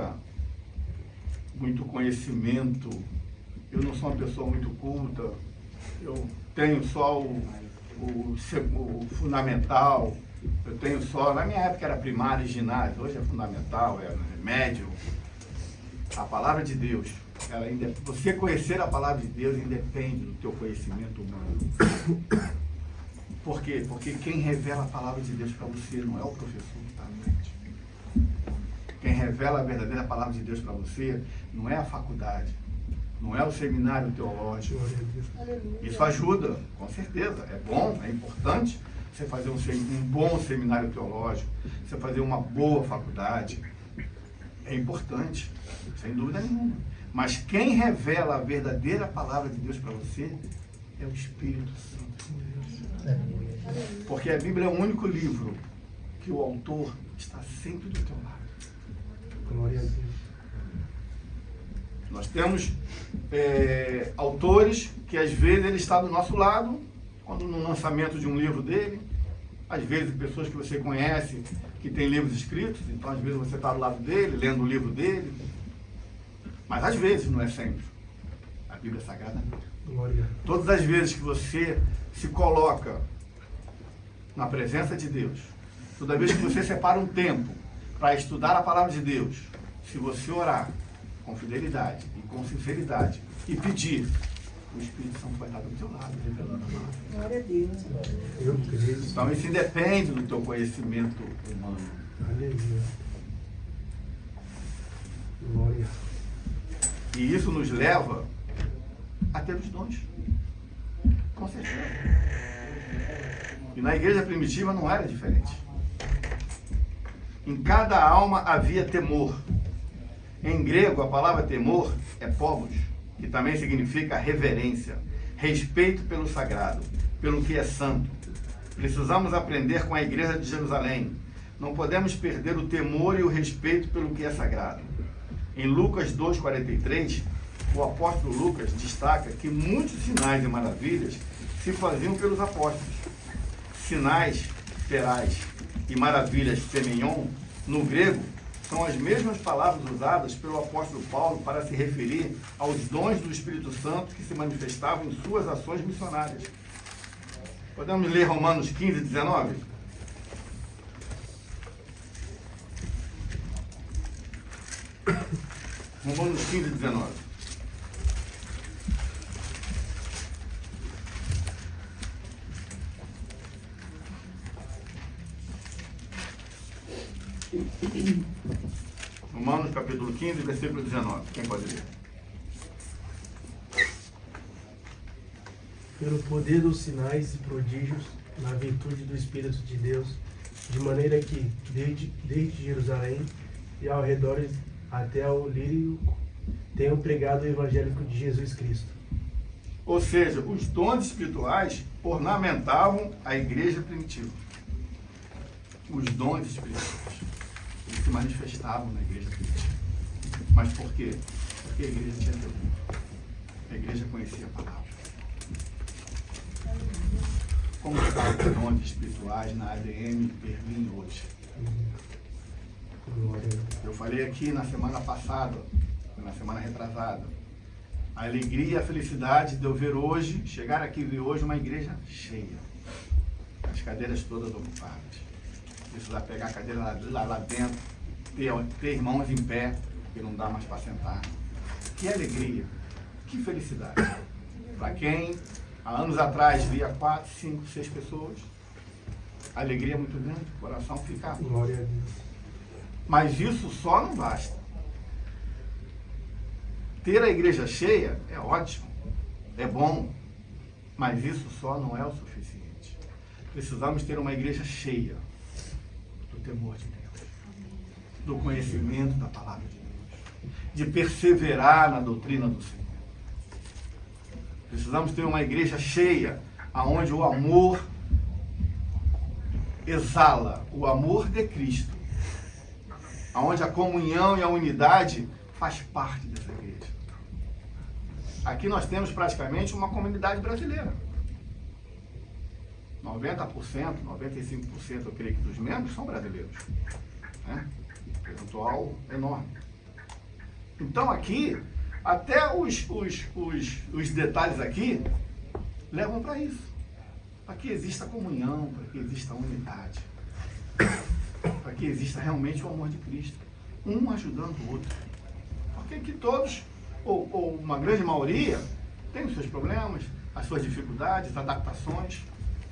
conhecimento, eu não sou uma pessoa muito culta, eu tenho só o fundamental, eu tenho só, na minha época era primário e ginásio, hoje é fundamental, é médio. A palavra de Deus, você conhecer a palavra de Deus independe do teu conhecimento humano. Por quê? Porque quem revela a palavra de Deus para você não é o professor que está à frente. Quem revela a verdadeira palavra de Deus para você não é a faculdade, não é o seminário teológico. Isso ajuda, com certeza, é bom, é importante você fazer um bom seminário teológico, você fazer uma boa faculdade. É importante, sem dúvida nenhuma. Mas quem revela a verdadeira palavra de Deus para você é o Espírito Santo de Deus. Porque a Bíblia é o único livro que o autor está sempre do teu lado. Glória a Deus. Nós temos autores que às vezes ele está do nosso lado, quando no lançamento de um livro dele, às vezes pessoas que você conhece que tem livros escritos, então às vezes você está do lado dele, lendo o livro dele, mas às vezes, não é sempre. A Bíblia é sagrada. Glória. Todas as vezes que você se coloca na presença de Deus, toda vez que você separa um tempo para estudar a palavra de Deus, se você orar com fidelidade e com sinceridade e pedir, o Espírito Santo vai estar do teu lado, revelando a palavra. Glória a Deus. Eu creio. Então isso independe do teu conhecimento humano. Aleluia. Glória. E isso nos leva a ter os dons. Com certeza. E na igreja primitiva não era diferente. Em cada alma havia temor. Em grego, a palavra temor é phobos, que também significa reverência, respeito pelo sagrado, pelo que é santo. Precisamos aprender com a igreja de Jerusalém. Não podemos perder o temor e o respeito pelo que é sagrado. Em Lucas 2,43, o apóstolo Lucas destaca que muitos sinais e maravilhas se faziam pelos apóstolos. Sinais, perais e maravilhas, semeion, no grego, são as mesmas palavras usadas pelo apóstolo Paulo para se referir aos dons do Espírito Santo que se manifestavam em suas ações missionárias. Podemos ler Romanos 15, 19? Romanos 15, 19. Romanos capítulo 15, versículo 19. Quem pode ler? Pelo poder dos sinais e prodígios, na virtude do Espírito de Deus, de maneira que, desde Jerusalém e ao redor até ao Lírico, tenham pregado o Evangelho de Jesus Cristo. Ou seja, os dons espirituais ornamentavam a igreja primitiva. Os dons espirituais. Eles se manifestavam na igreja primitiva. Mas por quê? Porque a igreja tinha Deus. A igreja conhecia a palavra. Como estão os dons espirituais na ADM Berlim hoje? Glória a Deus. Eu falei aqui na semana passada, na semana retrasada, a alegria e a felicidade de eu ver hoje, chegar aqui e ver hoje uma igreja cheia. As cadeiras todas ocupadas. Precisar pegar a cadeira lá dentro, ter irmãos em pé, porque não dá mais para sentar. Que alegria, que felicidade. Para quem há anos atrás via 4, 5, 6 pessoas, a alegria é muito grande, o coração fica. Glória a Deus. Mas isso só não basta. Ter a igreja cheia é ótimo, é bom, mas isso só não é o suficiente. Precisamos ter uma igreja cheia do temor de Deus, do conhecimento da palavra de Deus, de perseverar na doutrina do Senhor. Precisamos ter uma igreja cheia, aonde o amor exala, o amor de Cristo, aonde a comunhão e a unidade faz parte dessa igreja. Aqui nós temos praticamente uma comunidade brasileira. 90%, 95%, eu creio que dos membros são brasileiros. Né? Percentual enorme. Então aqui, até os detalhes aqui levam para isso. Para que exista comunhão, para que exista unidade. Para que exista realmente o amor de Cristo. Um ajudando o outro. Porque aqui todos, ou uma grande maioria, tem os seus problemas, as suas dificuldades, adaptações.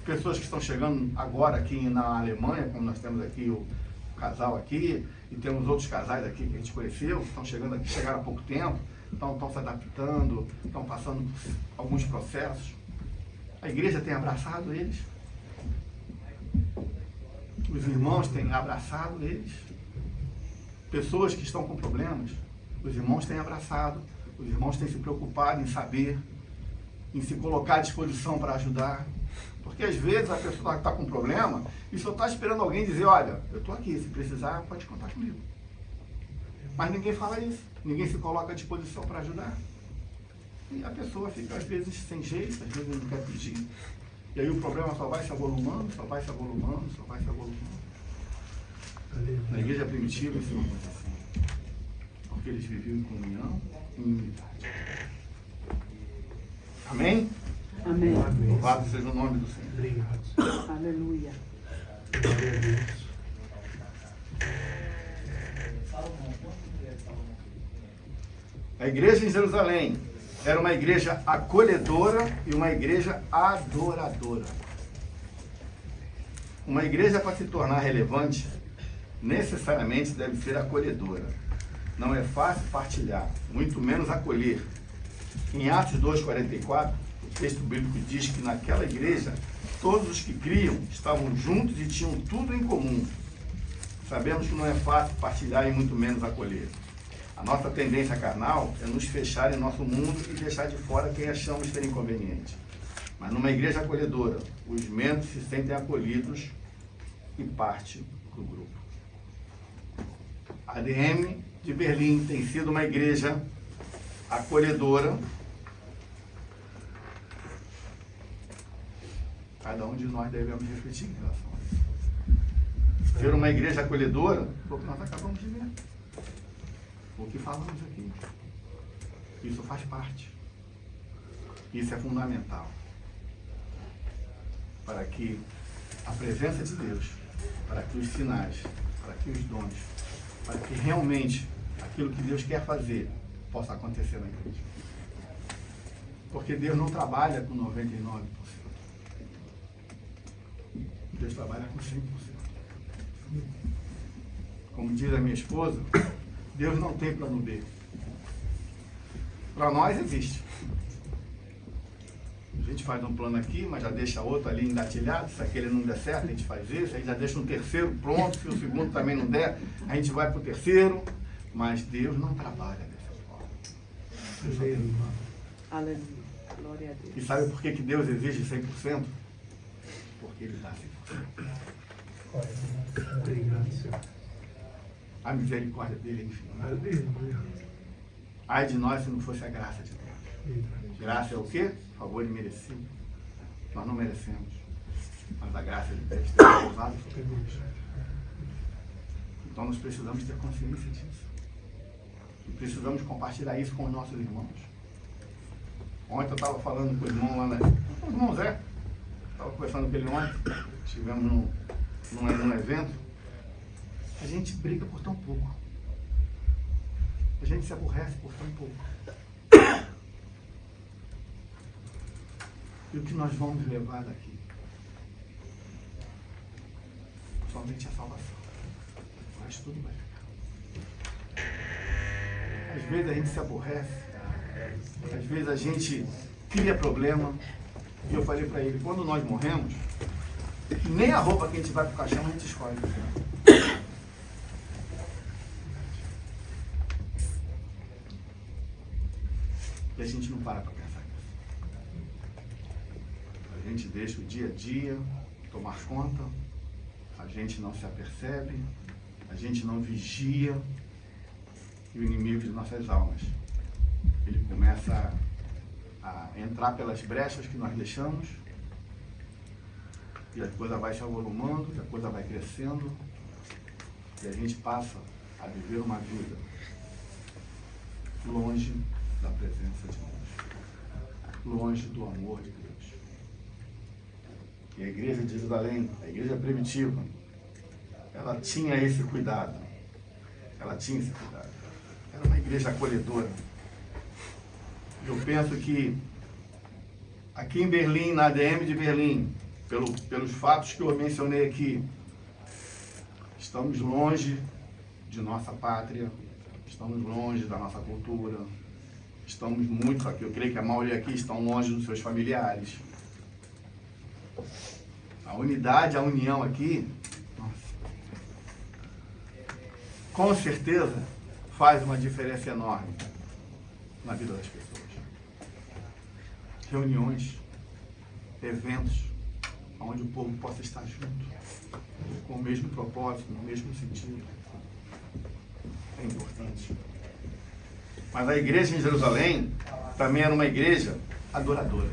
Pessoas que estão chegando agora aqui na Alemanha, como nós temos aqui o casal aqui, e temos outros casais aqui que a gente conheceu, que estão chegando aqui, chegaram há pouco tempo, estão se adaptando, estão passando por alguns processos. A igreja tem abraçado eles. Os irmãos têm abraçado eles. Pessoas que estão com problemas, os irmãos têm abraçado, os irmãos têm se preocupado em saber, em se colocar à disposição para ajudar. Porque às vezes a pessoa está com problema e só está esperando alguém dizer, olha, eu estou aqui, se precisar pode contar comigo. Mas ninguém fala isso, ninguém se coloca à disposição para ajudar. E a pessoa fica às vezes sem jeito, às vezes não quer pedir. E aí o problema só vai se avolumando, só vai se avolumando, só vai se avolumando. Na igreja primitiva isso não acontecia. Porque eles viviam em comunhão e em unidade. Amém? Amém. Amém. Louvado seja o nome do Senhor. Obrigado. Aleluia. Glória a Deus. A igreja em Jerusalém era uma igreja acolhedora e uma igreja adoradora. Uma igreja, para se tornar relevante, necessariamente deve ser acolhedora. Não é fácil partilhar, muito menos acolher. Em Atos 2,44, o texto bíblico diz que naquela igreja, todos os que criam estavam juntos e tinham tudo em comum. Sabemos que não é fácil partilhar e muito menos acolher. A nossa tendência carnal é nos fechar em nosso mundo e deixar de fora quem achamos ser inconveniente. Mas numa igreja acolhedora, os membros se sentem acolhidos e parte do grupo. A ADM de Berlim tem sido uma igreja acolhedora. Cada um de nós devemos refletir em relação a isso. Ser uma igreja acolhedora, foi o que nós acabamos de ver. O que falamos aqui. Isso faz parte. Isso é fundamental. para que a presença de Deus, para que os sinais, para que os dons, para que realmente aquilo que Deus quer fazer possa acontecer na igreja. Porque Deus não trabalha com 99%. Deus trabalha com 100%. Como diz a minha esposa, Deus não tem plano B. Para nós existe. A gente faz um plano aqui, mas já deixa outro ali engatilhado. Se aquele não der certo, a gente faz esse. Aí já deixa um terceiro pronto. Se o segundo também não der, a gente vai para o terceiro. Mas Deus não trabalha dessa forma. Aleluia. Aleluia. Glória a Deus. E sabe por que Deus exige 100%? Porque Ele dá 100%. Obrigado, Senhor. A misericórdia dele é infinita. Aleluia. Ai de nós se não fosse a graça de Deus. Graça é o quê? Favor imerecido. Nós não merecemos. Mas a graça de Deus tem pousado sobre nós. Então nós precisamos ter consciência disso. E precisamos compartilhar isso com os nossos irmãos. Ontem eu estava falando com o irmão lá o irmão Zé. Estava conversando com ele ontem. Estivemos num evento. A gente briga por tão pouco. A gente se aborrece por tão pouco. E o que nós vamos levar daqui? Somente a salvação. Mas tudo vai ficar. Às vezes a gente se aborrece. Às vezes a gente cria problema. E eu falei para ele, quando nós morremos, nem a roupa que a gente vai para o caixão a gente escolhe. E a gente não para pensar nisso. A gente deixa o dia a dia tomar conta, a gente não se apercebe, a gente não vigia, e o inimigo de nossas almas, ele começa a entrar pelas brechas que nós deixamos, e a coisa vai se avolumando, e a coisa vai crescendo, e a gente passa a viver uma vida longe da presença de Deus, longe do amor de Deus. E a igreja de Jerusalém, a igreja primitiva, ela tinha esse cuidado. Ela tinha esse cuidado. Era uma igreja acolhedora. Eu penso que aqui em Berlim, na ADM de Berlim, pelos fatos que eu mencionei aqui, estamos longe de nossa pátria, estamos longe da nossa cultura, estamos muito aqui, eu creio que a maioria aqui estão longe dos seus familiares. A unidade, a união aqui, nossa, com certeza faz uma diferença enorme na vida das pessoas. Reuniões, eventos, onde o povo possa estar junto, com o mesmo propósito, no mesmo sentido. É importante. Mas a igreja em Jerusalém também era uma igreja adoradora.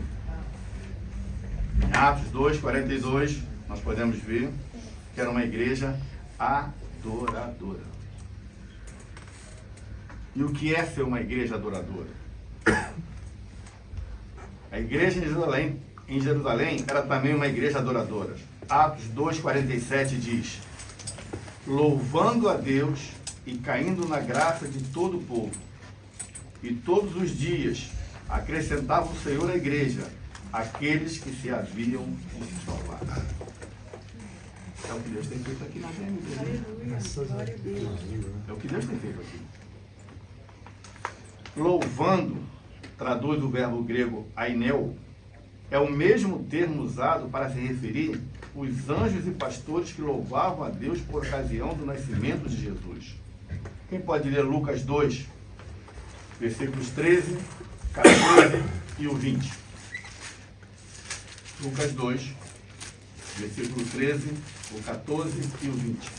Em Atos 2:42, nós podemos ver que era uma igreja adoradora. E o que é ser uma igreja adoradora? A igreja em Jerusalém era também uma igreja adoradora. Atos 2:47 diz: louvando a Deus e caindo na graça de todo o povo. E todos os dias acrescentava o Senhor à igreja aqueles que se haviam salvado. É o que Deus tem feito aqui na igreja. É o que Deus tem feito aqui. Louvando, traduz o verbo grego aineu, é o mesmo termo usado para se referir os anjos e pastores que louvavam a Deus por ocasião do nascimento de Jesus. Quem pode ler Lucas 2, versículos 13, 14 e o 20? Lucas 2, versículo 13, o 14 e o 20.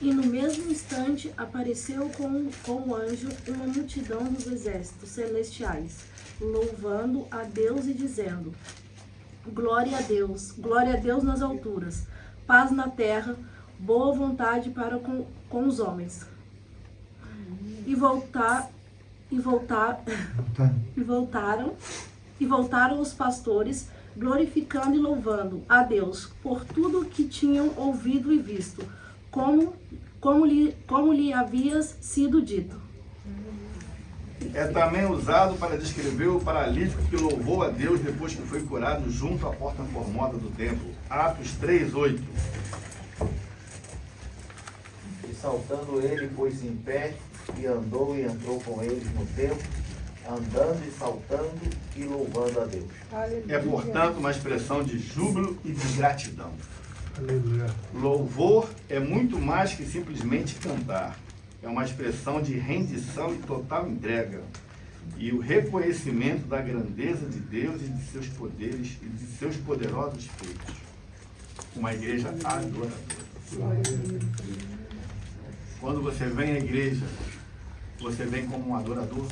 E no mesmo instante apareceu com o anjo uma multidão dos exércitos celestiais, louvando a Deus e dizendo: glória a Deus nas alturas, paz na terra, boa vontade para com os homens. E voltaram E voltaram os pastores, glorificando e louvando a Deus por tudo que tinham ouvido e visto, como lhe havia sido dito. É também usado para descrever o paralítico que louvou a Deus depois que foi curado junto à porta formosa do templo. Atos 3:8. E saltando ele, pôs-se em pé, e andou e entrou com eles no templo, andando e saltando e louvando a Deus. É, portanto, uma expressão de júbilo e de gratidão. Aleluia. Louvor é muito mais que simplesmente cantar. É uma expressão de rendição e total entrega. E o reconhecimento da grandeza de Deus e de seus poderes e de seus poderosos feitos. Uma igreja adoradora. Quando você vem à igreja, você vem como um adorador?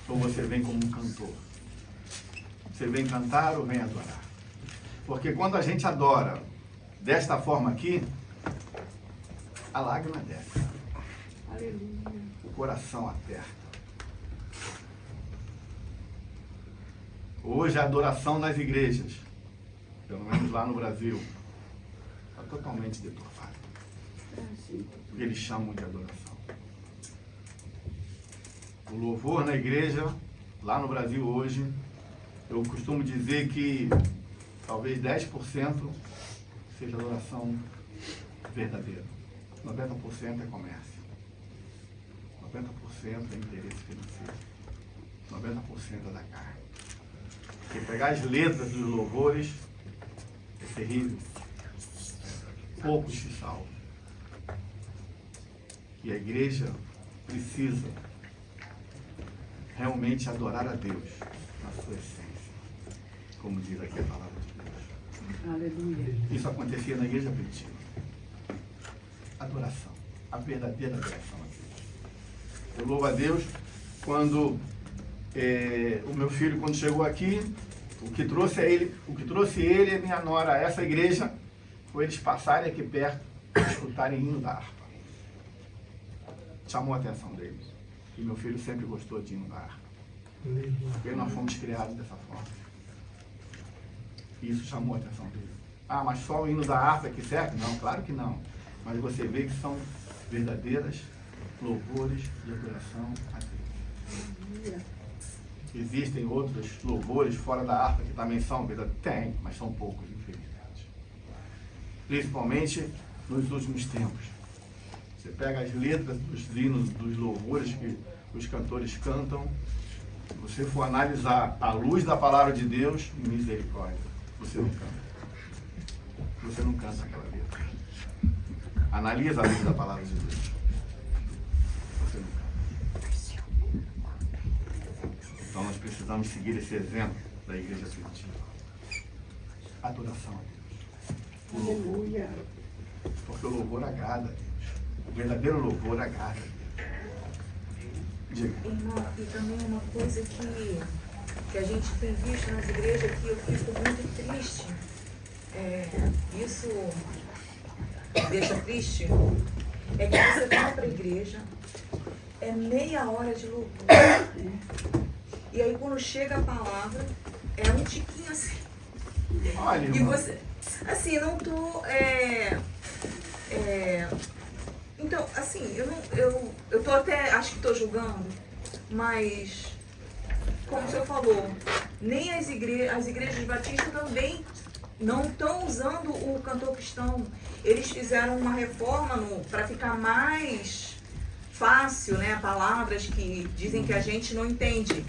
Ou você vem como um cantor? Você vem cantar ou vem adorar? Porque quando a gente adora desta forma aqui, a lágrima desce. O coração aperta. Hoje a adoração nas igrejas, pelo menos lá no Brasil, está totalmente deturpada. O que eles chamam de adoração. O louvor na igreja, lá no Brasil hoje, eu costumo dizer que talvez 10% seja adoração verdadeira. 90% é comércio. 90% é interesse financeiro. 90% é da carne. Porque pegar as letras dos louvores é terrível. Poucos se salvam. E a igreja precisa realmente adorar a Deus na sua essência, como diz aqui a palavra de Deus. Aleluia. Isso acontecia na igreja primitiva. Adoração, a verdadeira adoração a Deus. Eu louvo a Deus quando o meu filho, quando chegou aqui, o que trouxe ele e minha nora a essa igreja foi eles passarem aqui perto e escutarem hino da harpa. Chamou a atenção deles. E meu filho sempre gostou de hino da harpa. Porque nós fomos criados dessa forma. E isso chamou a atenção deles. Ah, mas só o hino da harpa é que serve? Não, claro que não. Mas você vê que são verdadeiras louvores de adoração a Deus. Existem outros louvores fora da harpa que também são verdadeiros? Tem, mas são poucos, infelizmente. Principalmente nos últimos tempos. Você pega as letras dos hinos, dos louvores que os cantores cantam, se você for analisar à luz da palavra de Deus, misericórdia, você não canta. Você não canta aquela letra. Analisa a luz da palavra de Deus. Você não canta. Então nós precisamos seguir esse exemplo da igreja primitiva. Adoração a Deus. O louvor. Porque o louvor agrada a Deus. O verdadeiro louvor agrada a Deus. Diga. Irmão, e também uma coisa que a gente tem visto nas igrejas que eu fico muito triste. Isso deixa triste. É que você vai para a igreja, é meia hora de louvor. E aí quando chega a palavra, é um tiquinho assim. Olha, E irmão. você, assim, eu não tô. Então, assim, eu tô até, acho que tô julgando, mas, como o senhor falou, nem as igrejas batistas também não estão usando o cantor cristão. Eles fizeram uma reforma para ficar mais fácil, né? Palavras que dizem que a gente não entende.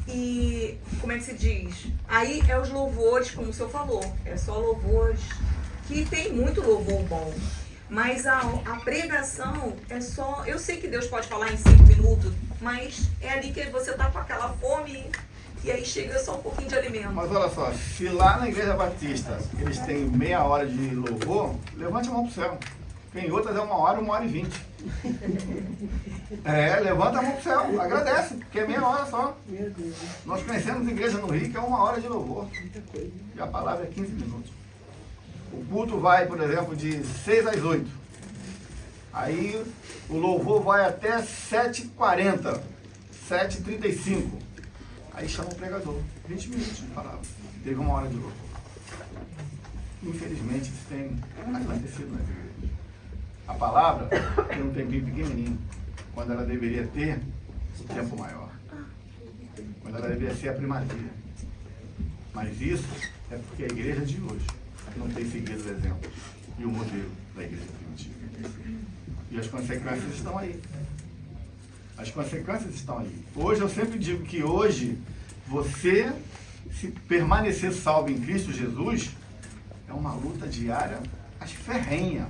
E, como é que se diz? Aí é os louvores, como o senhor falou, é só louvores, que tem muito louvor bom. Mas a pregação é só... Eu sei que Deus pode falar em 5 minutos, mas é ali que você está com aquela fome e aí chega só um pouquinho de alimento. Mas olha só, se lá na igreja batista eles têm meia hora de louvor, levante a mão pro céu. Em outras é 1 hora, 1h20. Levanta a mão pro céu, agradece, porque é meia hora só. Meu Deus. Nós conhecemos igreja no Rio que é 1 hora de louvor. E a palavra é 15 minutos. O culto vai, por exemplo, de 6 às 8. Aí o louvor vai até 7h40, 7h35. Aí chama o pregador, 20 minutos de palavra. Teve uma hora de louvor. Infelizmente, isso tem acontecido nas igrejas. A palavra tem um tempinho pequenininho, quando ela deveria ter um tempo maior. Quando ela deveria ser a primazia. Mas isso é porque a igreja de hoje não tem seguido o exemplo e o modelo da igreja primitiva. E as consequências estão aí. As consequências estão aí. Hoje eu sempre digo que hoje você, se permanecer salvo em Cristo Jesus, é uma luta diária, mas ferrenha.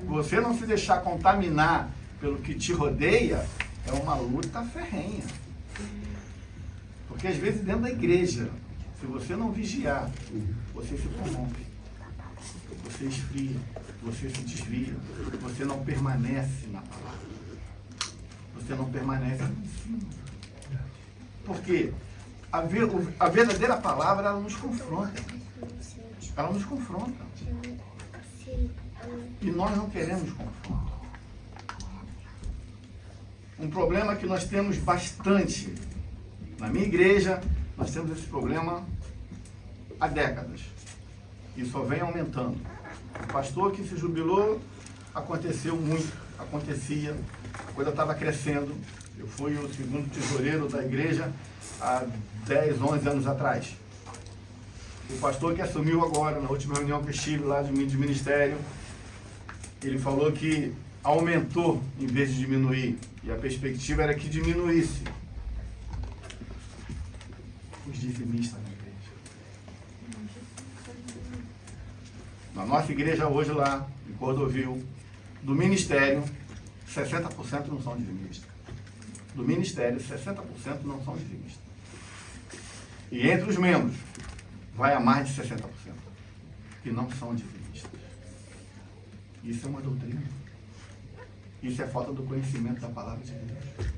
Você não se deixar contaminar pelo que te rodeia é uma luta ferrenha. Porque às vezes dentro da igreja, se você não vigiar, você se corrompe, você esfria, você se desvia, você não permanece na palavra. Você não permanece no ensino. Porque a verdadeira palavra, ela nos confronta. Ela nos confronta. E nós não queremos confronto. Um problema que nós temos bastante. Na minha igreja, nós temos esse problema há décadas. E só vem aumentando. O pastor que se jubilou, aconteceu muito. Acontecia. A coisa estava crescendo. Eu fui o segundo tesoureiro da igreja há 10, 11 anos atrás. O pastor que assumiu agora, na última reunião que eu estive lá de ministério, ele falou que aumentou em vez de diminuir. E a perspectiva era que diminuísse os dizimistas na igreja. Na nossa igreja hoje lá, em Cordovil, do ministério, 60% não são dizimistas. Do ministério, 60% não são dizimistas. E entre os membros, vai a mais de 60% que não são dizimistas. Isso é uma doutrina. Isso é falta do conhecimento da palavra de Deus.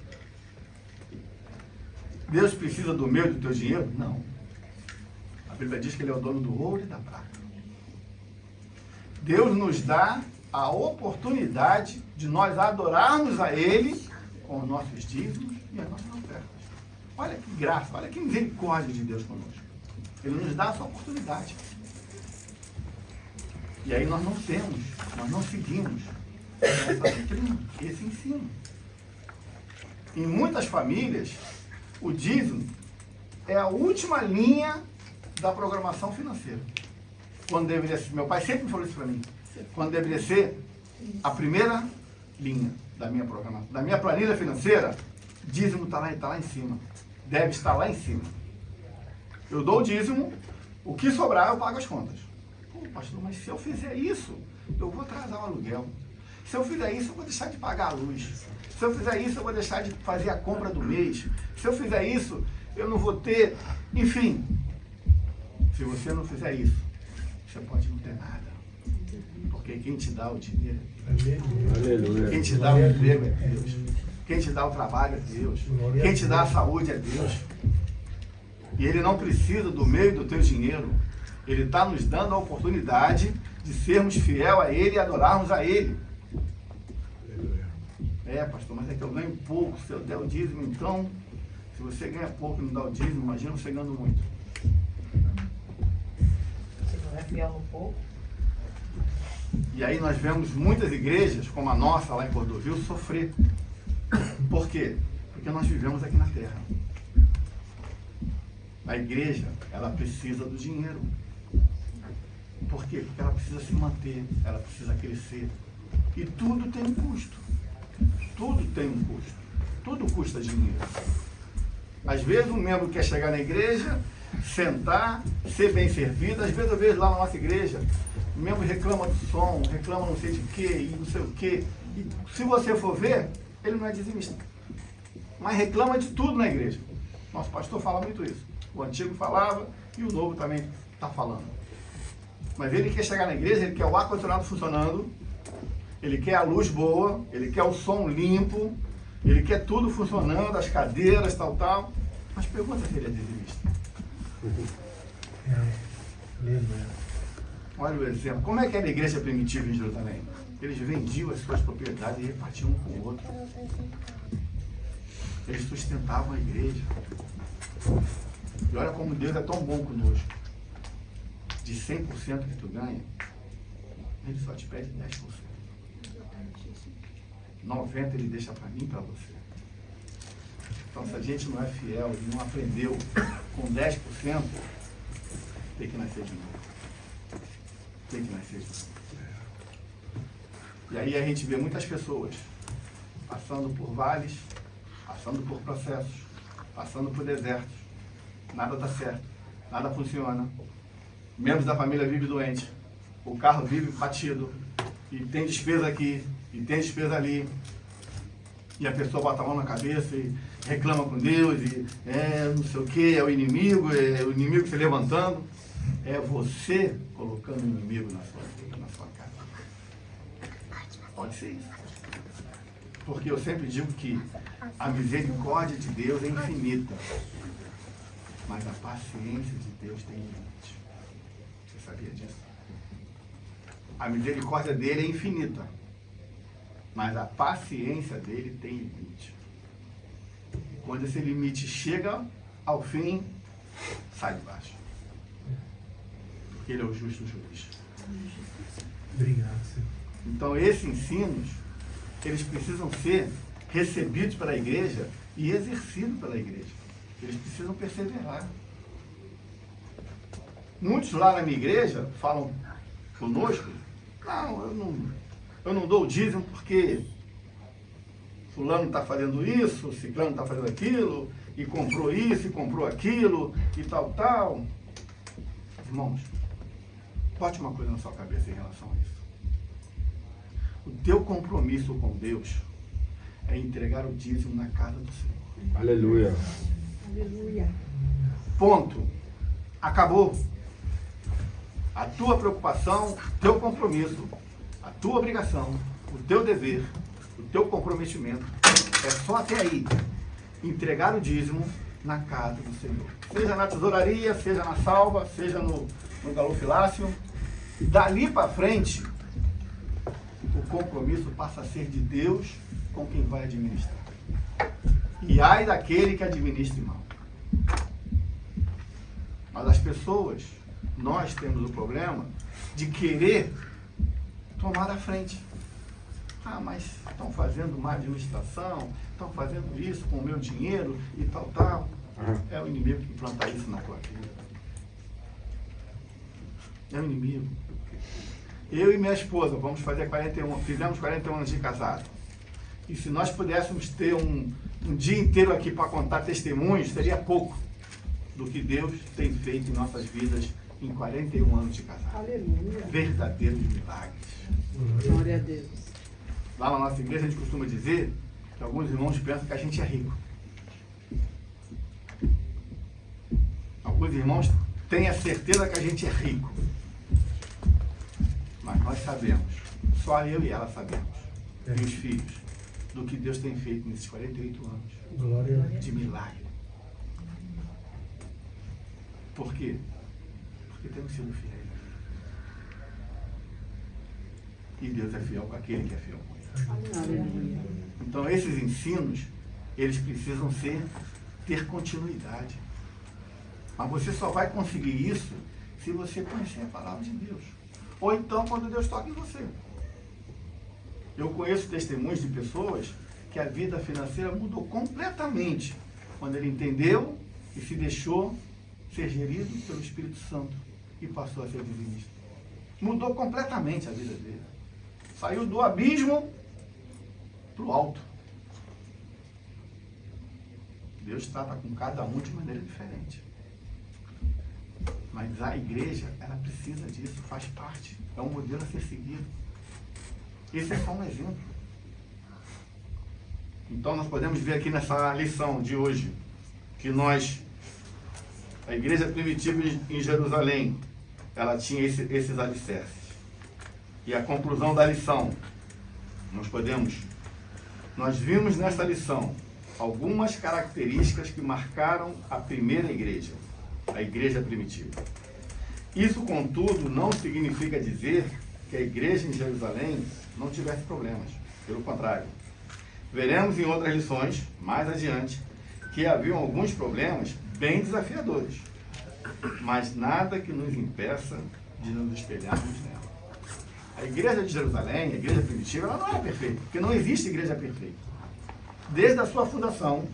Deus precisa do meu e do teu dinheiro? Não. A Bíblia diz que Ele é o dono do ouro e da prata. Deus nos dá a oportunidade de nós adorarmos a Ele com os nossos dízimos e as nossas ofertas. Olha que graça, olha que misericórdia de Deus conosco. Ele nos dá essa oportunidade. E aí nós não temos, nós não seguimos essa doutrina, esse ensino. Em muitas famílias, o dízimo é a última linha da programação financeira. Quando deveria ser, meu pai sempre falou isso para mim, quando deveria ser a primeira linha da minha programação. Da minha planilha financeira, dízimo está lá em cima. Deve estar lá em cima. Eu dou o dízimo, o que sobrar eu pago as contas. Pô, pastor, mas se eu fizer isso, eu vou atrasar o aluguel. Se eu fizer isso, eu vou deixar de pagar a luz. Se eu fizer isso, eu vou deixar de fazer a compra do mês. Se eu fizer isso, eu não vou ter... Enfim, se você não fizer isso, você pode não ter nada. Porque quem te dá o dinheiro é Deus. Quem te dá o emprego é Deus. Quem te dá o trabalho é Deus. Quem te dá a saúde é Deus. E Ele não precisa do meu e do teu dinheiro. Ele está nos dando a oportunidade de sermos fiel a Ele e adorarmos a Ele. É, pastor, mas é que eu ganho pouco. Se eu der o dízimo, então, se você ganha pouco e não dá o dízimo, imagina você ganhando muito. Se não é fiel no pouco. E aí nós vemos muitas igrejas, como a nossa lá em Cordovil, sofrer. Por quê? Porque nós vivemos aqui na terra. A igreja, ela precisa do dinheiro. Por quê? Porque ela precisa se manter, ela precisa crescer. E tudo tem um custo. Tudo tem um custo. Tudo custa dinheiro. Às vezes um membro quer chegar na igreja, sentar, ser bem servido. Às vezes eu vejo lá na nossa igreja, o membro reclama do som, reclama não sei de quê, e não sei o quê. E se você for ver, ele não é dizimista. Mas reclama de tudo na igreja. Nosso pastor fala muito isso. O antigo falava e o novo também está falando. Mas ele quer chegar na igreja, ele quer o ar-condicionado funcionando, ele quer a luz boa, ele quer o som limpo, ele quer tudo funcionando, as cadeiras, tal. Mas pergunta se ele é dizimista. Olha o exemplo. Como é que era a igreja primitiva em Jerusalém? Eles vendiam as suas propriedades e repartiam um com o outro. Eles sustentavam a igreja. E olha como Deus é tão bom conosco. De 100% que tu ganha, Ele só te pede 10%. 90% Ele deixa para mim e para você. Então, se a gente não é fiel e não aprendeu com 10%, tem que nascer de novo. Tem que nascer de novo. E aí a gente vê muitas pessoas passando por vales, passando por processos, passando por desertos. Nada dá certo, nada funciona. Membros da família vivem doente, o carro vive batido, e tem despesa aqui, e tem despesa ali. E a pessoa bota a mão na cabeça e reclama com Deus, e não sei o que, é o inimigo se levantando. É você colocando o inimigo na sua casa. Pode ser isso. Porque eu sempre digo que a misericórdia de Deus é infinita, mas a paciência de Deus tem limite. Você sabia disso? A misericórdia dele é infinita, mas a paciência dele tem limite. E quando esse limite chega ao fim, sai de baixo. Porque ele é o justo juiz. Obrigado, Senhor. Então, esses ensinos, eles precisam ser recebidos pela igreja e exercidos pela igreja. Eles precisam perseverar. Muitos lá na minha igreja falam conosco, não, eu não dou o dízimo porque fulano está fazendo isso, ciclano está fazendo aquilo, e comprou isso, e comprou aquilo, e tal. Irmãos, bote uma coisa na sua cabeça em relação a isso. O teu compromisso com Deus é entregar o dízimo na casa do Senhor. Aleluia. Aleluia. Ponto. Acabou. A tua preocupação, o teu compromisso, a tua obrigação, o teu dever, o teu comprometimento é só até aí. Entregar o dízimo na casa do Senhor. Seja na tesouraria, seja na salva, seja no galofilácio. Dali para frente, o compromisso passa a ser de Deus com quem vai administrar. E ai daquele que administre mal. Mas as pessoas, nós temos o problema de querer tomar a frente. Mas estão fazendo má administração, estão fazendo isso com o meu dinheiro e tal. É o inimigo que planta isso na tua vida. É o inimigo. Eu e minha esposa fizemos 41 anos de casado. E se nós pudéssemos ter um dia inteiro aqui para contar testemunhos, seria pouco do que Deus tem feito em nossas vidas em 41 anos de casado. Aleluia. Verdadeiros milagres. Glória a Deus. Lá na nossa igreja a gente costuma dizer que alguns irmãos pensam que a gente é rico. Alguns irmãos têm a certeza que a gente é rico. Mas nós sabemos, só eu e ela sabemos, e os filhos, do que Deus tem feito nesses 48 anos. Glória a Deus. De milagre. Por quê? Porque temos sido fiéis. E Deus é fiel com aquele que é fiel com ele. Aleluia. Então esses ensinos, eles precisam ter continuidade. Mas você só vai conseguir isso se você conhecer a palavra de Deus. Ou então quando Deus toca em você. Eu conheço testemunhos de pessoas que a vida financeira mudou completamente quando ele entendeu e se deixou ser gerido pelo Espírito Santo e passou a ser divinista. Mudou completamente a vida dele. Saiu do abismo para o alto. Deus trata com cada um de maneira diferente. Mas a igreja, ela precisa disso, faz parte. É um modelo a ser seguido. Esse é só um exemplo. Então nós podemos ver aqui nessa lição de hoje, que a igreja primitiva em Jerusalém, ela tinha esses alicerces. E a conclusão da lição, nós vimos nessa lição algumas características que marcaram a primeira igreja, a igreja primitiva. Isso, contudo, não significa dizer que a igreja em Jerusalém não tivesse problemas. Pelo contrário. Veremos em outras lições, mais adiante, que haviam alguns problemas bem desafiadores, mas nada que nos impeça de nos espelharmos nela. A igreja de Jerusalém, a igreja primitiva, ela não era perfeita, porque não existe igreja perfeita. Desde a sua fundação,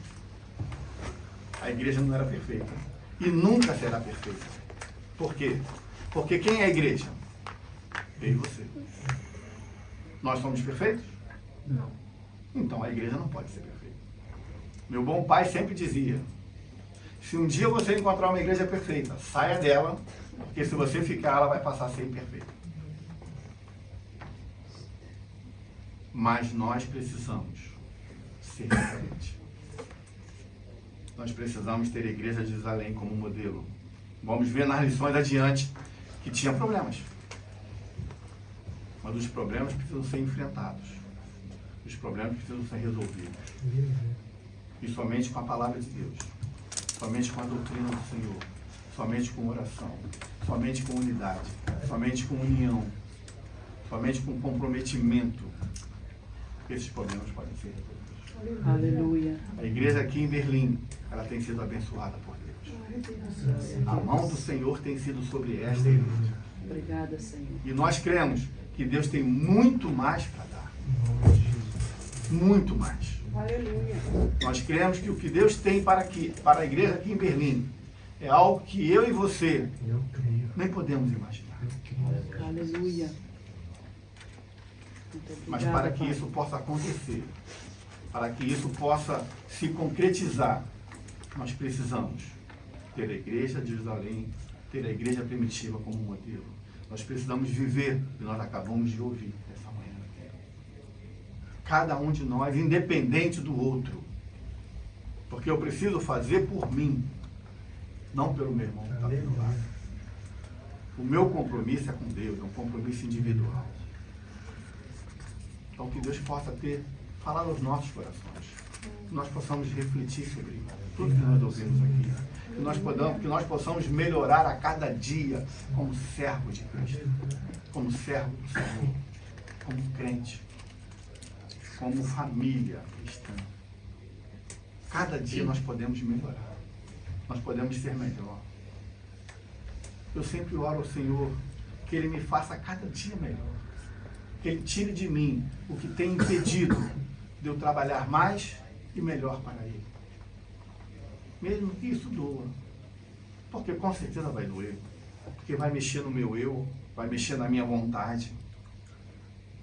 a igreja não era perfeita e nunca será perfeita. Por quê? Porque quem é a igreja? Eu e você. Nós somos perfeitos? Não. Então a igreja não pode ser perfeita. Meu bom pai sempre dizia: se um dia você encontrar uma igreja perfeita, saia dela, porque se você ficar, ela vai passar a ser imperfeita. Mas nós precisamos ser diferentes. Nós precisamos ter a igreja de Jerusalém como modelo. Vamos ver nas lições adiante que tinha problemas. Mas os problemas precisam ser enfrentados. Os problemas precisam ser resolvidos. E somente com a palavra de Deus. Somente com a doutrina do Senhor. Somente com oração. Somente com unidade. Somente com união. Somente com comprometimento. Esses problemas podem ser resolvidos. Aleluia. A igreja aqui em Berlim, ela tem sido abençoada por Deus. A mão do Senhor tem sido sobre esta igreja. Obrigada, Senhor. E nós cremos que Deus tem muito mais para dar. Muito mais. Aleluia. Nós cremos que o que Deus tem para a igreja aqui em Berlim é algo que eu e você Eu creio. nem podemos imaginar. Aleluia. Muito Mas obrigada, para que Pai. isso possa acontecer, para que isso possa se concretizar, nós precisamos ter a igreja de Jerusalém, ter a igreja primitiva como modelo. Nós precisamos viver o que nós acabamos de ouvir essa manhã. Cada um de nós, independente do outro. Porque eu preciso fazer por mim, não pelo meu irmão que está do lado. O meu compromisso é com Deus, é um compromisso individual. Então que Deus possa falar aos nossos corações. Que nós possamos refletir sobre tudo que nós ouvimos aqui. Que nós possamos melhorar a cada dia como servo de Cristo. Como servo do Senhor. Como crente. Como família cristã. Cada dia nós podemos melhorar. Nós podemos ser melhor. Eu sempre oro ao Senhor que Ele me faça cada dia melhor. Que Ele tire de mim o que tem impedido de eu trabalhar mais e melhor para Ele. Mesmo que isso doa. Porque com certeza vai doer. Porque vai mexer no meu eu, vai mexer na minha vontade.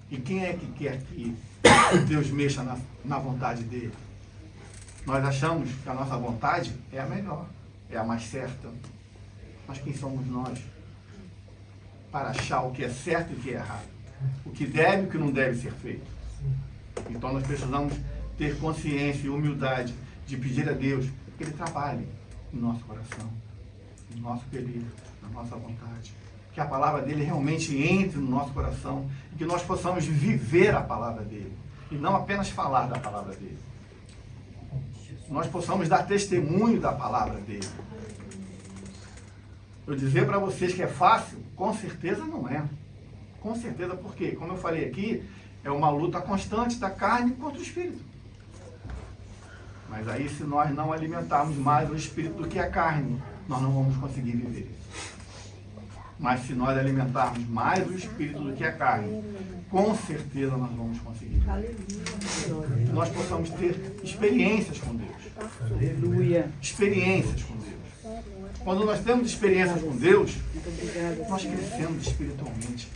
E quem é que quer que Deus mexa na vontade dele? Nós achamos que a nossa vontade é a melhor, é a mais certa. Mas quem somos nós para achar o que é certo e o que é errado? O que deve e o que não deve ser feito? Então nós precisamos ter consciência e humildade de pedir a Deus que Ele trabalhe no nosso coração, no nosso querer, na nossa vontade. Que a palavra dele realmente entre no nosso coração e que nós possamos viver a palavra dele e não apenas falar da palavra dele. Nós possamos dar testemunho da palavra dele. Eu dizer para vocês que é fácil, com certeza não é. Com certeza, porque, como eu falei aqui, é uma luta constante da carne contra o espírito. Mas aí, se nós não alimentarmos mais o espírito do que a carne, nós não vamos conseguir viver isso. Mas se nós alimentarmos mais o espírito do que a carne, com certeza nós vamos conseguir viver. Que nós possamos ter experiências com Deus. Aleluia. Experiências com Deus. Quando nós temos experiências com Deus, Muito obrigada, nós Senhor. crescemos espiritualmente.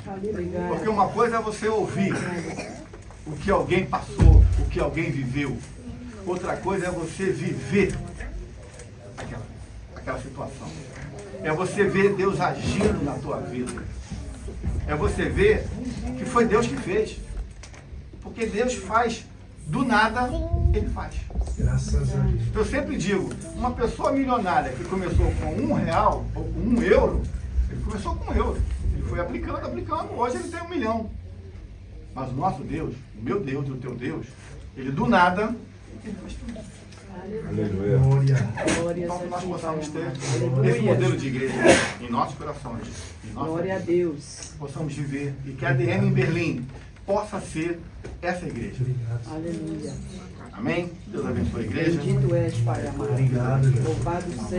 Obrigada. Porque uma coisa é você ouvir o que alguém passou, o que alguém viveu. Outra coisa é você viver aquela situação. É você ver Deus agindo na tua vida. É você ver que foi Deus que fez. Porque Deus faz do nada, Ele faz. Graças a Deus. Eu sempre digo, uma pessoa milionária que começou com R$1 ou com €1, ele começou com €1. Ele foi aplicando, hoje ele tem 1 milhão. Mas o nosso Deus, o meu Deus e o teu Deus, ele do nada, ele faz tudo. Aleluia. Glória. Glória Então que nós possamos ter Aleluia. esse modelo de igreja em nossos corações, em nossa Glória a vida. Deus. Possamos viver e que a ADM em Berlim possa ser essa igreja. Obrigado. Aleluia. Amém? Deus abençoe a igreja. Bendito és, Pai amado. Obrigado, Jesus. Louvado seja.